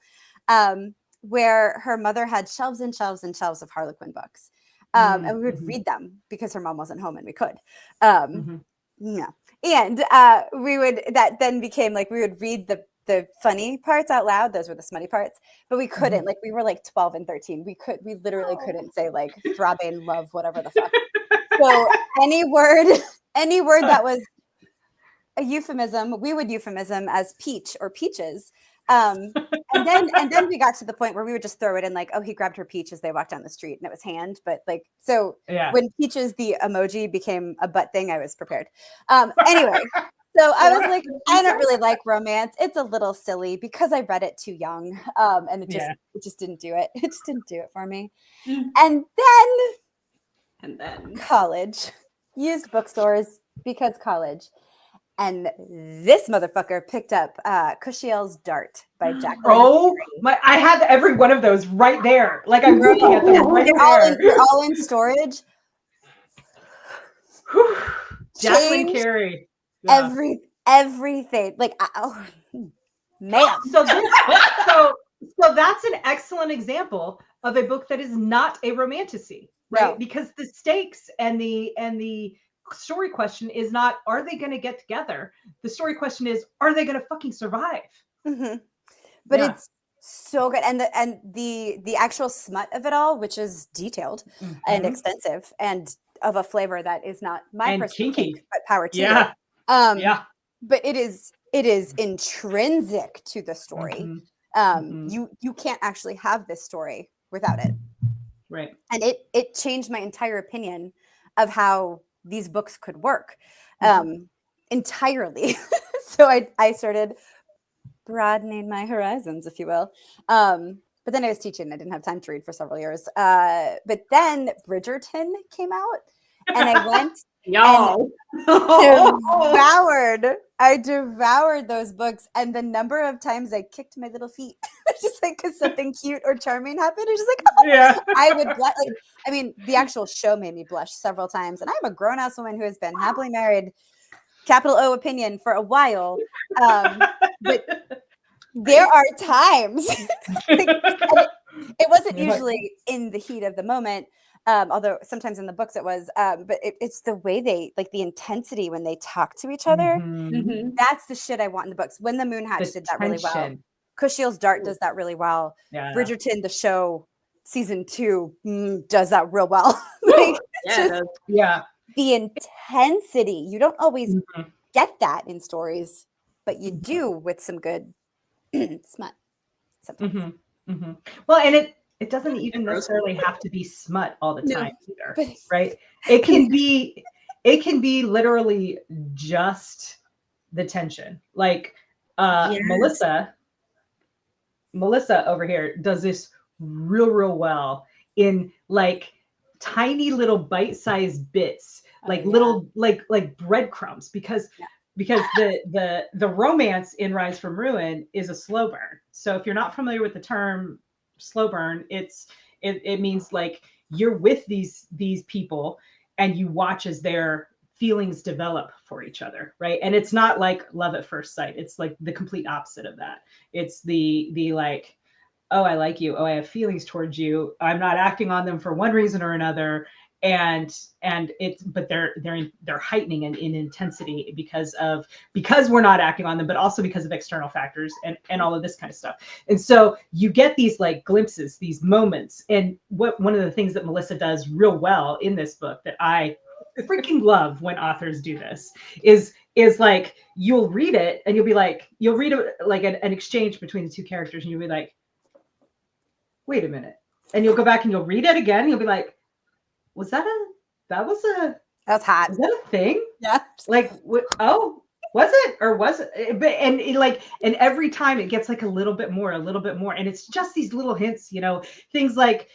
where her mother had shelves and shelves and shelves of Harlequin books. And we would read them because her mom wasn't home and we could. Yeah. And we would read the funny parts out loud. Those were the smutty parts, but we couldn't, like, we were like 12 and 13. We literally couldn't say like throbbing love, whatever the fuck. So any word that was a euphemism, we would euphemism as peach or peaches. And then we got to the point where we would just throw it in like, oh, he grabbed her peach as they walked down the street and it was hand. But like, so when peaches, the emoji became a butt thing, I was prepared. Anyway, so I was like, I don't really like romance. It's a little silly because I read it too young. And it just didn't do it. It just didn't do it for me. And then college, used bookstores because college. And this motherfucker picked up Cushiel's Dart by Jacqueline. Oh my! I had every one of those right there. Like I'm looking at them right there. They're all in storage. Jacqueline Carey. Everything. Like, man. So that's an excellent example of a book that is not a romantasy, right? No. Because the stakes and the story question is not, are they going to get together? The story question is, are they going to fucking survive? But it's so good. And the actual smut of it all, which is detailed and extensive and of a flavor that is not my personal kink, but power to you. But it is intrinsic to the story. You can't actually have this story without it. Right. And it changed my entire opinion of how these books could work entirely. So I started broadening my horizons, if you will. But then I was teaching. I didn't have time to read for several years. But then Bridgerton came out, and I went Y'all. I devoured those books, and the number of times I kicked my little feet, just like because something cute or charming happened. It's just like, oh, Yeah. I would blush. Like, I mean, the actual show made me blush several times, and I'm a grown ass woman who has been happily married, capital O opinion, for a while. But there are times, like, it wasn't usually in the heat of the moment. Although sometimes in the books it was, but it's the way they, like, the intensity when they talk to each other. Mhm. That's the shit I want in the books. When the Moon Hatch did that really well. tension. Cushion's Dart does that really well. Yeah. Bridgerton, the show, season 2, does that real well. Like, Yeah, Yeah. the intensity. You don't always Mhm. get that in stories, but you do with some good smut sometimes. Mm-hmm. Mm-hmm. Well, and it doesn't even Gross. necessarily have to be smut all the No. time either, But right? It can be literally just the tension. Like Yes. Melissa over here does this real well in like tiny little bite-sized bits, like little like breadcrumbs, because the romance in Rise from Ruin is a slow burn. So if you're not familiar with the term slow burn, it means like you're with these people and you watch as their feelings develop for each other, right? And it's not like love at first sight. It's like the complete opposite of that. It's the like, oh, I like you. Oh, I have feelings towards you. I'm not acting on them for one reason or another. And it's, but they're heightening in intensity because we're not acting on them, but also because of external factors and all of this kind of stuff. And so you get these like glimpses, these moments. And one of the things that Melissa does real well in this book that I freaking love when authors do this is like, you'll read it and you'll be like, you'll read like an exchange between the two characters and you'll be like, wait a minute. And you'll go back and you'll read it again. And you'll be like, was that that's hot. was that a thing? Yeah. Like, oh, was it? Or was it? But, and every time it gets like a little bit more. And it's just these little hints, things like,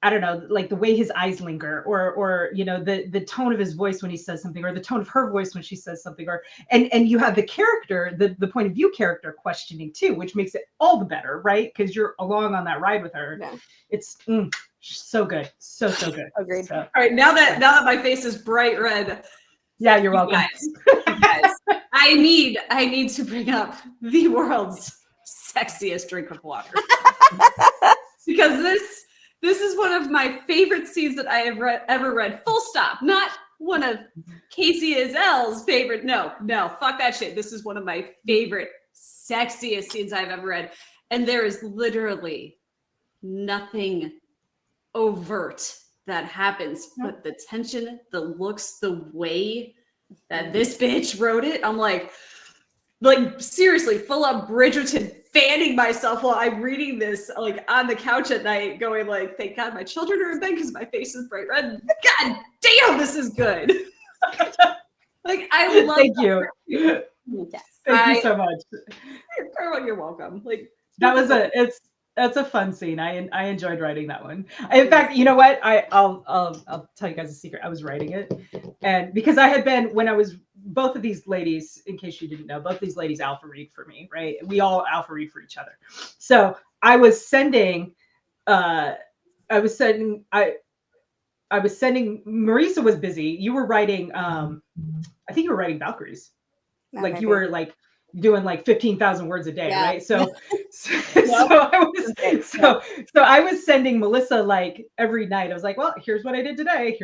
I don't know, like the way his eyes linger, or the tone of his voice when he says something, or the tone of her voice when she says something, or and you have the character, the point of view character questioning too, which makes it all the better, right? Because you're along on that ride with her. Yeah. It's so good, so good. Agreed. All right, now that my face is bright red. Yeah, you're welcome. You guys, I need to bring up the world's sexiest drink of water, because this is one of my favorite scenes that I have ever read. Full stop. Not one of Kacey Ezell's favorite. No, fuck that shit. This is one of my favorite, sexiest scenes I've ever read. And there is literally nothing overt that happens, but the tension, the looks, the way that this bitch wrote it, I'm like seriously, full up Bridgerton, fanning myself while I'm reading this, like on the couch at night, going like, thank God my children are in bed because my face is bright red. God damn, this is good. Like, I love Thank you. Yes. Thank you so much. You're welcome. Like, that's a fun scene. I enjoyed writing that one. In fact, you know what? I'll tell you guys a secret. I was writing it, and because I had been, when I was, both of these ladies, in case you didn't know, both these ladies alpha read for me, right? We all alpha read for each other. So I was sending, Marisa was busy. You were writing, I think you were writing Valkyries. Like, you were like doing like 15,000 words a day, Yeah. right? So I was sending Melissa like every night. I was like, well, here's what I did today.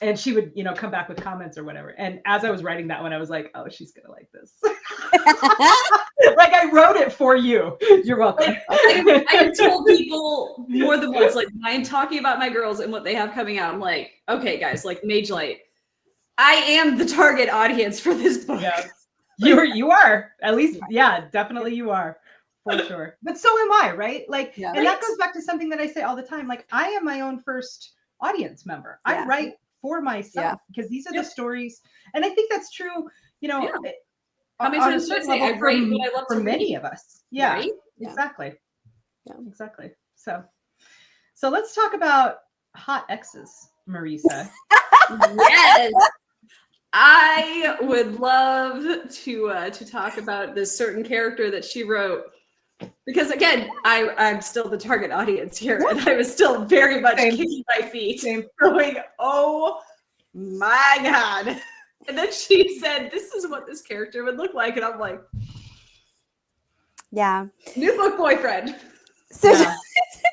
And she would, come back with comments or whatever. And as I was writing that one, I was like, oh, she's gonna like this. Like, I wrote it for you. You're welcome. I have told people more than once, like, when I'm talking about my girls and what they have coming out, I'm like, okay, guys, like Mage Light, I am the target audience for this book. Yeah. You are, at least, yeah, definitely you are. For sure. But so am I, right? Like, Yeah. and that goes back to something that I say all the time. Like, I am my own first audience member. I Yeah. write for myself because these are the stories. And I think that's true, you know, How many on a times did I certain say, level I write what I love for to many read? of us. Yeah, Right? exactly. Yeah. Exactly. So let's talk about hot exes, Marisa. Yes. I would love to talk about this certain character that she wrote, because again, I'm still the target audience here, and I was still very much kicking my feet, going, "Oh my god!" And then she said, "This is what this character would look like," and I'm like, Yeah. "New book boyfriend." So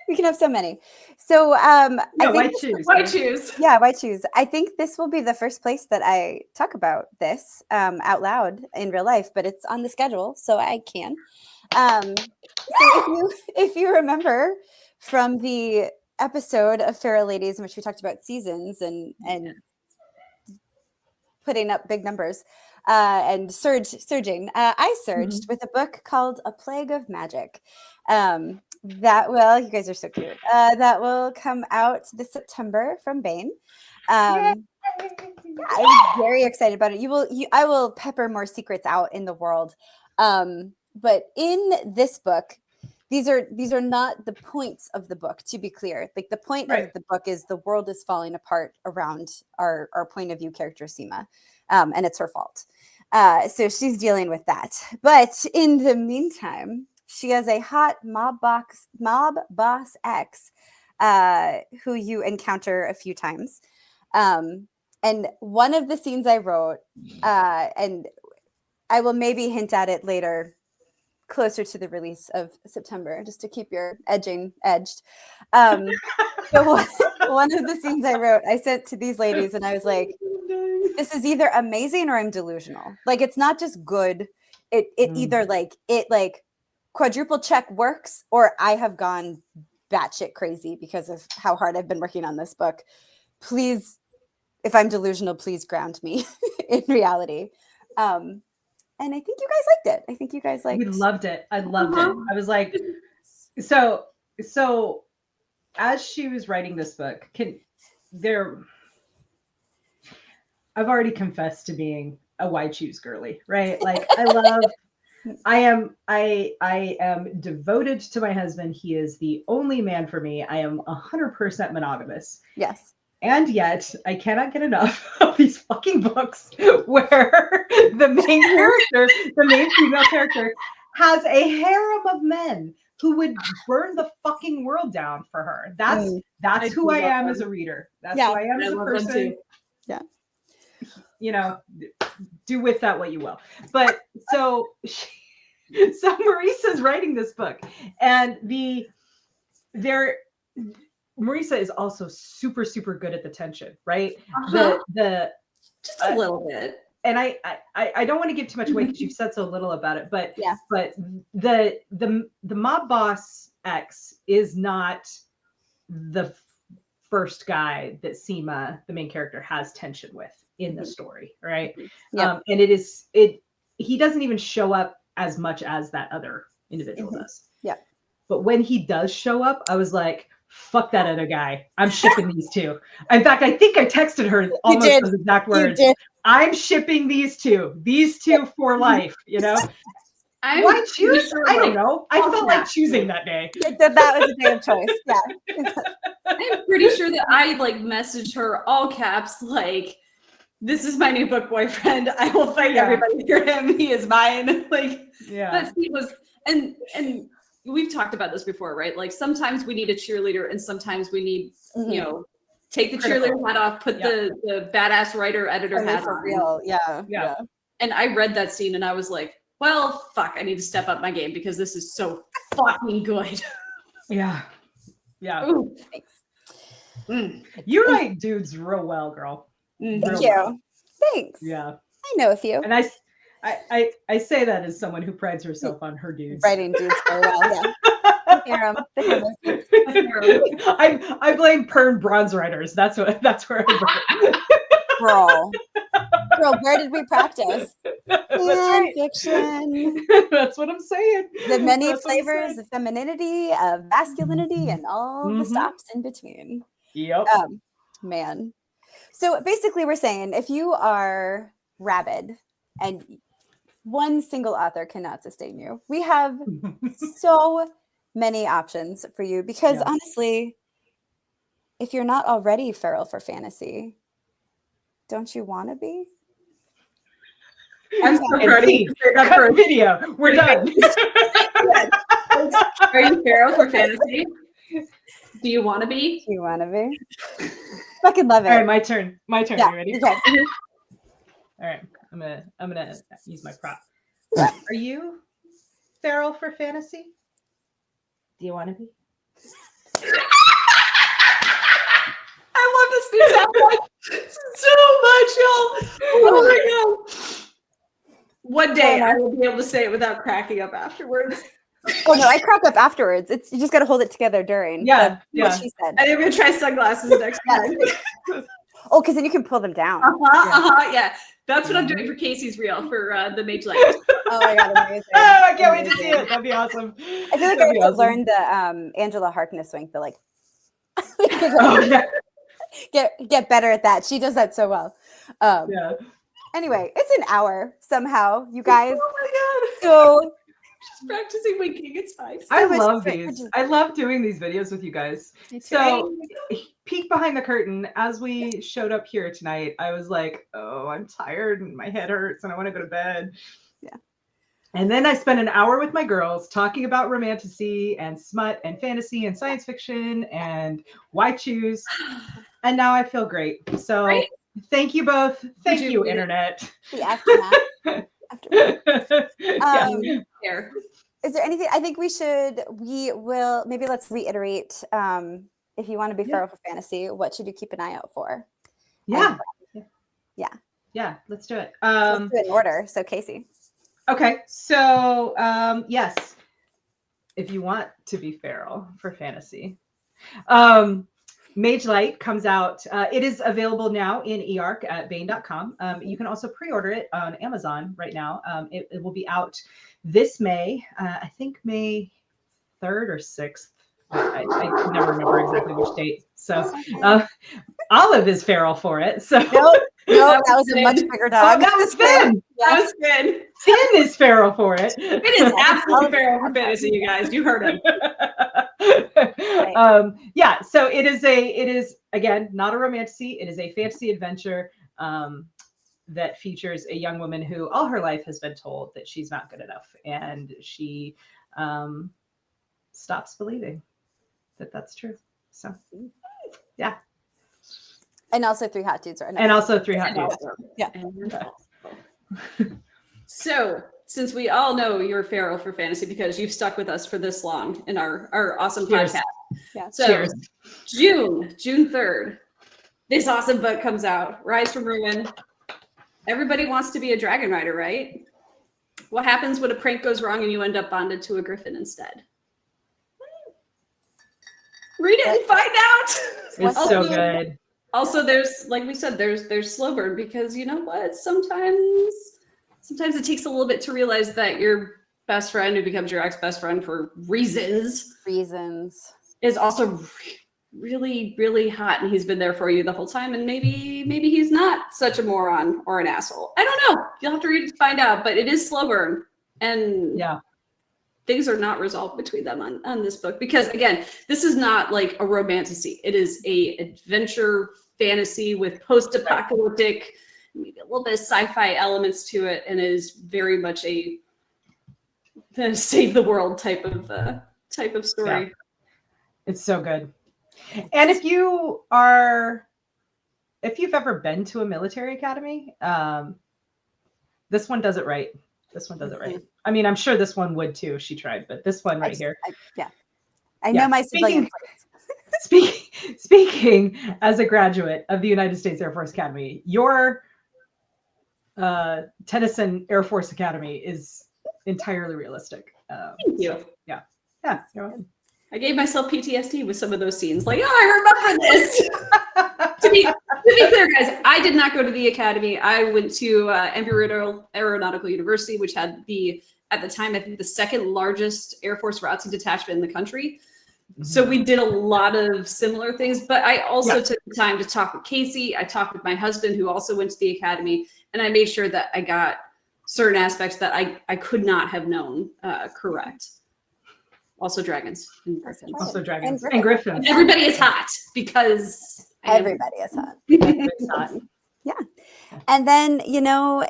we can have so many. So I think why choose? Why choose? Yeah, why choose? I think this will be the first place that I talk about this out loud in real life, but it's on the schedule, so I can. So if you remember from the episode of Feral Ladies in which we talked about seasons and putting up big numbers and surging, I surged with a book called A Plague of Magic. That will, you guys are so cute. That will come out this September from Baen. I'm very excited about it. I will pepper more secrets out in the world. But in this book, these are not the points of the book, to be clear. Like the point of the book is the world is falling apart around our point of view character Seema, and it's her fault. So she's dealing with that. But in the meantime, she has a hot mob boss ex who you encounter a few times. And one of the scenes I wrote, and I will maybe hint at it later, closer to the release of September, just to keep your edging edged. So one of the scenes I wrote, I sent to these ladies, and I was like, "This is either amazing or I'm delusional. Like it's not just good. It either like quadruple check works, or I have gone batshit crazy because of how hard I've been working on this book. Please, if I'm delusional, please ground me in reality." And I think you guys liked it. I think you guys liked. We loved it. I loved it. I was like, so as she was writing this book, I've already confessed to being a why choose girly, right? Like I am devoted to my husband. He is the only man for me. I am 100% monogamous. Yes. And yet I cannot get enough of these fucking books where the main female character has a harem of men who would burn the fucking world down for her. That's who I am as a reader. That's who I am as a person. Yeah. You know, do with that what you will. But so Marisa's writing this book, and Marisa is also super, super good at the tension, right? The just a little bit. And I don't want to give too much away because you've said so little about it, but the mob boss ex is not the first guy that Seema, the main character, has tension with in the story, right? And he doesn't even show up as much as that other individual does. Yeah. But when he does show up, I was like, fuck that other guy. I'm shipping these two. In fact, I think I texted her almost those exact words. I'm shipping these two for life, you know? Why choose? I don't know. I felt like choosing that day. That was a day of choice. Yeah. I'm pretty sure that I messaged her all caps, like, "This is my new book boyfriend. I will fight everybody for him. He is mine." That scene was, and we've talked about this before, right? Like sometimes we need a cheerleader, and sometimes we need, take the cheerleader hat off, put the badass writer editor hat on. Real. Yeah. And I read that scene and I was like, well, fuck, I need to step up my game because this is so fucking good. Yeah. Ooh, thanks. You write dudes real well, girl. Thank you. Thanks. Yeah. I know a few. And I say that as someone who prides herself on her dudes. Writing dudes very well, yeah. I blame Pern bronze writers. That's where I blame. Girl, where did we practice? That's Fan right. fiction. That's what I'm saying. The many That's what I'm flavors saying. of femininity, of masculinity, and all the Mhm. stops in between. Yep. Man. So basically, we're saying if you are rabid and one single author cannot sustain you, we have so many options for you because Yeah. honestly, if you're not already feral for fantasy, don't you want to be? I'm so And proud of you see, to say that cut first. video. We're done. Are you feral for fantasy? Do you want to be? Do you want to be? Fucking love it. All right, my turn. My turn. Yeah, You ready? your turn. All right. I'm gonna use my prop. Are you feral for fantasy? Do you want to be? I love this new sound so much, y'all. Oh my god. One day I will be able to say it without cracking up afterwards. Oh no, I crack up afterwards. It's you just got to hold it together during. Yeah, That's yeah. what she said. And I'm gonna try sunglasses next time. Oh, because then you can pull them down. Yeah. That's what I'm doing for Casey's reel for the Mage Light. Oh my god, amazing! I can't wait to see it. That'd be awesome. I feel like I have to learn the Angela Harkness wink. The like, Oh, yeah. get better at that. She does that so well. Yeah. Anyway, it's an hour somehow, you guys. Oh my god. So She's practicing winking. It's fine. I much love for these. just- I love doing these videos with you guys. Me too. So, peek behind the curtain. As we showed up here tonight, I was like, "Oh, I'm tired and my head hurts and I want to go to bed." Yeah. And then I spent an hour with my girls talking about romantasy and smut and fantasy and science fiction and why choose. And now I feel great. So, Right? thank you both. Thank you, Rejuvenated. internet. The aftermath. Yeah. There. Is there anything? I think we will maybe let's reiterate. If you want to be feral for fantasy, what should you keep an eye out for? Yeah. Yeah. Yeah. Let's do it. So let's do it in order. So Casey. Okay. So yes, if you want to be feral for fantasy, Mage Light comes out. It is available now in eARC at Bane.com. You can also pre-order it on Amazon right now. It will be out this May. I think May 3rd or 6th. I can never remember exactly which date. So Olive is feral for it. So Nope, that was a much bigger dog. Oh, that was Finn. That was Finn. Finn is feral for it. Finn is absolutely feral for fantasy, you guys. You heard him. Yeah, so it is again not a romantasy. It is a fantasy adventure that features a young woman who all her life has been told that she's not good enough, and she stops believing that that's true. So yeah, And also 3 hot dudes are and also 3 hot dudes. Yeah. So, since we all know you're feral for fantasy because you've stuck with us for this long in our awesome Cheers. podcast. Yeah. So, Cheers. June 3rd, this awesome book comes out, Rise from Ruin. Everybody wants to be a dragon rider, right? What happens when a prank goes wrong and you end up bonded to a griffin instead? Read it and find out. It's so good. Also, there's, like we said, there's slow burn because you know what? Sometimes it takes a little bit to realize that your best friend who becomes your ex-best friend for reasons is also really, really hot, and he's been there for you the whole time, and maybe he's not such a moron or an asshole. I don't know. You'll have to read to find out, but it is slow burn, and Yeah. things are not resolved between them on this book because, again, this is not like a romantasy. It is a adventure fantasy with post-apocalyptic, maybe a little bit of sci-fi elements to it, and is very much a save the world type of story. Yeah. It's so good. And if you've ever been to a military academy, this one does it right. I mean, I'm sure this one would too if she tried, but this one right here. I know my civilian Speaking as a graduate of the United States Air Force Academy, your Tennyson Air Force Academy is entirely realistic. Thank you. Yeah, you're welcome. I gave myself PTSD with some of those scenes. Like, oh, I remember this. to be clear, guys, I did not go to the academy. I went to Embry-Riddle Aeronautical University, which had at the time, I think the second largest Air Force ROTC detachment in the country. So we did a lot of similar things, but I also took the time to talk with Kacey. I talked with my husband, who also went to the academy, and I made sure that I got certain aspects that I could not have known correct. Also dragons and griffins. Also dragons and griffins. Everybody is hot because everybody is hot. Everybody's hot. Yeah. And then,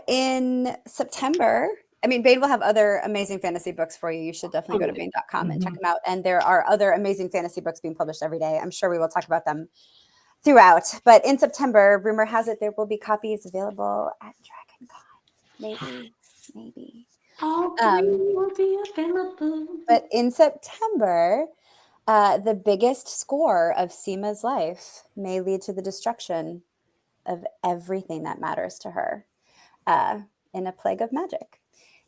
in September, Bane will have other amazing fantasy books for you. You should definitely go to Bane.com and check them out. And there are other amazing fantasy books being published every day. I'm sure we will talk about them throughout. But in September, rumor has it there will be copies available at DragonCon. Maybe. All three will be available. But in September, the biggest score of Seema's life may lead to the destruction of everything that matters to her in a plague of magic.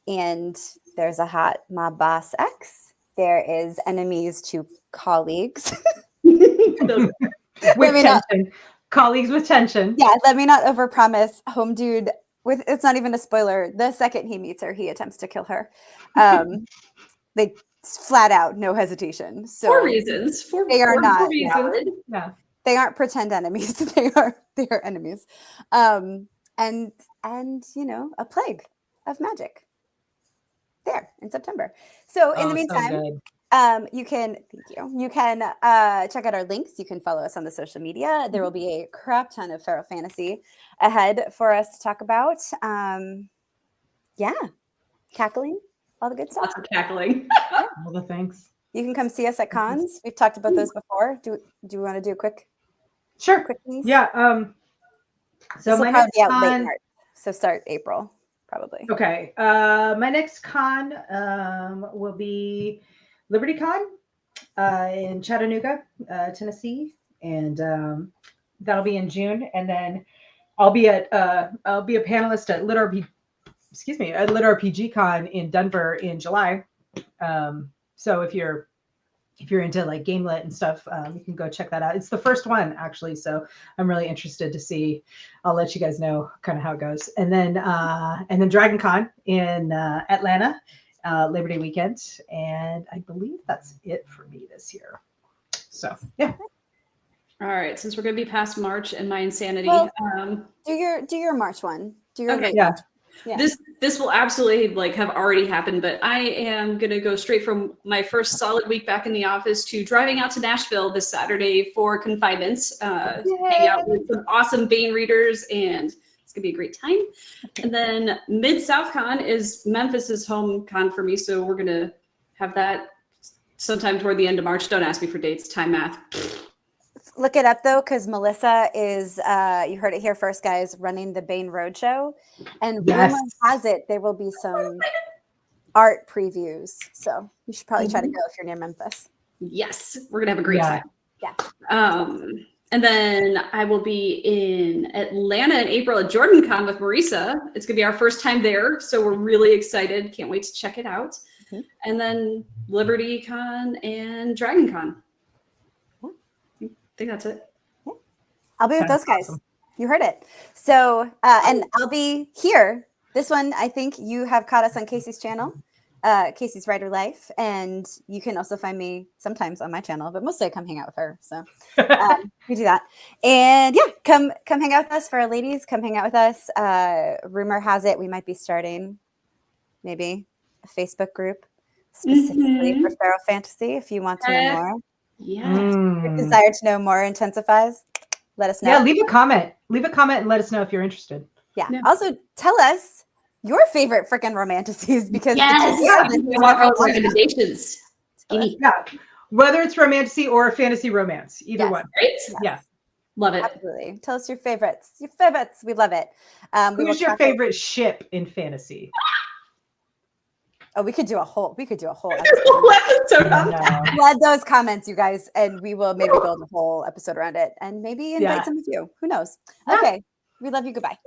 And there's a hot mob boss X. There is enemies to colleagues. With tension. Colleagues with tension. Yeah, let me not overpromise. Home dude, it's not even a spoiler. The second he meets her, he attempts to kill her. They flat out, no hesitation. So for reasons. They are not. Yeah. They aren't pretend enemies. They are enemies. And a plague of magic there in September. So in the meantime, you can check out our links. You can follow us on the social media. There will be a crap ton of feral fantasy ahead for us to talk about. Cackling, all the good stuff. Lots of cackling. All the things. You can come see us at cons. We've talked about those before. Do you want to do a quick? Sure. Quick piece? Yeah. So my next con, late March. So start April, probably. Okay. My next con will be Liberty Con in Chattanooga, Tennessee, and that'll be in June. And then I'll be a panelist at Lit RPG Con in Denver in July. So if you're into like game lit and stuff, you can go check that out. It's the first one actually, so I'm really interested to see. I'll let you guys know kind of how it goes. And then Dragon Con in Atlanta, Labor Day weekend, and I believe that's it for me this year. So yeah. All right, since we're gonna be past March and my insanity, do your March one. Do your okay. Yeah. This will absolutely have already happened, but I am gonna go straight from my first solid week back in the office to driving out to Nashville this Saturday for confinements, hang out with some awesome Bane readers, and it's gonna be a great time. And then Mid-South Con is Memphis's home con for me, so we're gonna have that sometime toward the end of March. Don't ask me for dates, time math. Look it up though, because Melissa is, you heard it here first, guys, running the Bane Roadshow. And rumor has it there will be some art previews. So you should probably try to go if you're near Memphis. Yes, we're gonna have a great time. Yeah. And then I will be in Atlanta in April at Jordan Con with Marisa. It's gonna be our first time there, so we're really excited. Can't wait to check it out. And then Liberty Con and Dragon Con. I think that's it. I'll be with those guys. Awesome. You heard it. So, and I'll be here. This one, I think you have caught us on Kacey's channel, Kacey's Writer Life. And you can also find me sometimes on my channel, but mostly I come hang out with her. So we do that. And yeah, come hang out with us. For our ladies, come hang out with us. Rumor has it we might be starting maybe a Facebook group specifically for feral fantasy if you want to know more. Yeah. Your desire to know more intensifies. Let us know. Yeah, leave a comment. Leave a comment and let us know if you're interested. Yeah. Also, tell us your favorite freaking Romantasies because we want those recommendations. Yeah, whether it's Romantasy or a fantasy romance, either one. Right? Yeah, love it. Absolutely. Tell us your favorites. We love it. Who's your favorite ship in fantasy? Oh, we could do a whole episode. Love those comments, you guys, and we will maybe build a whole episode around it and maybe invite some of you. Who knows? Okay. We love you. Goodbye.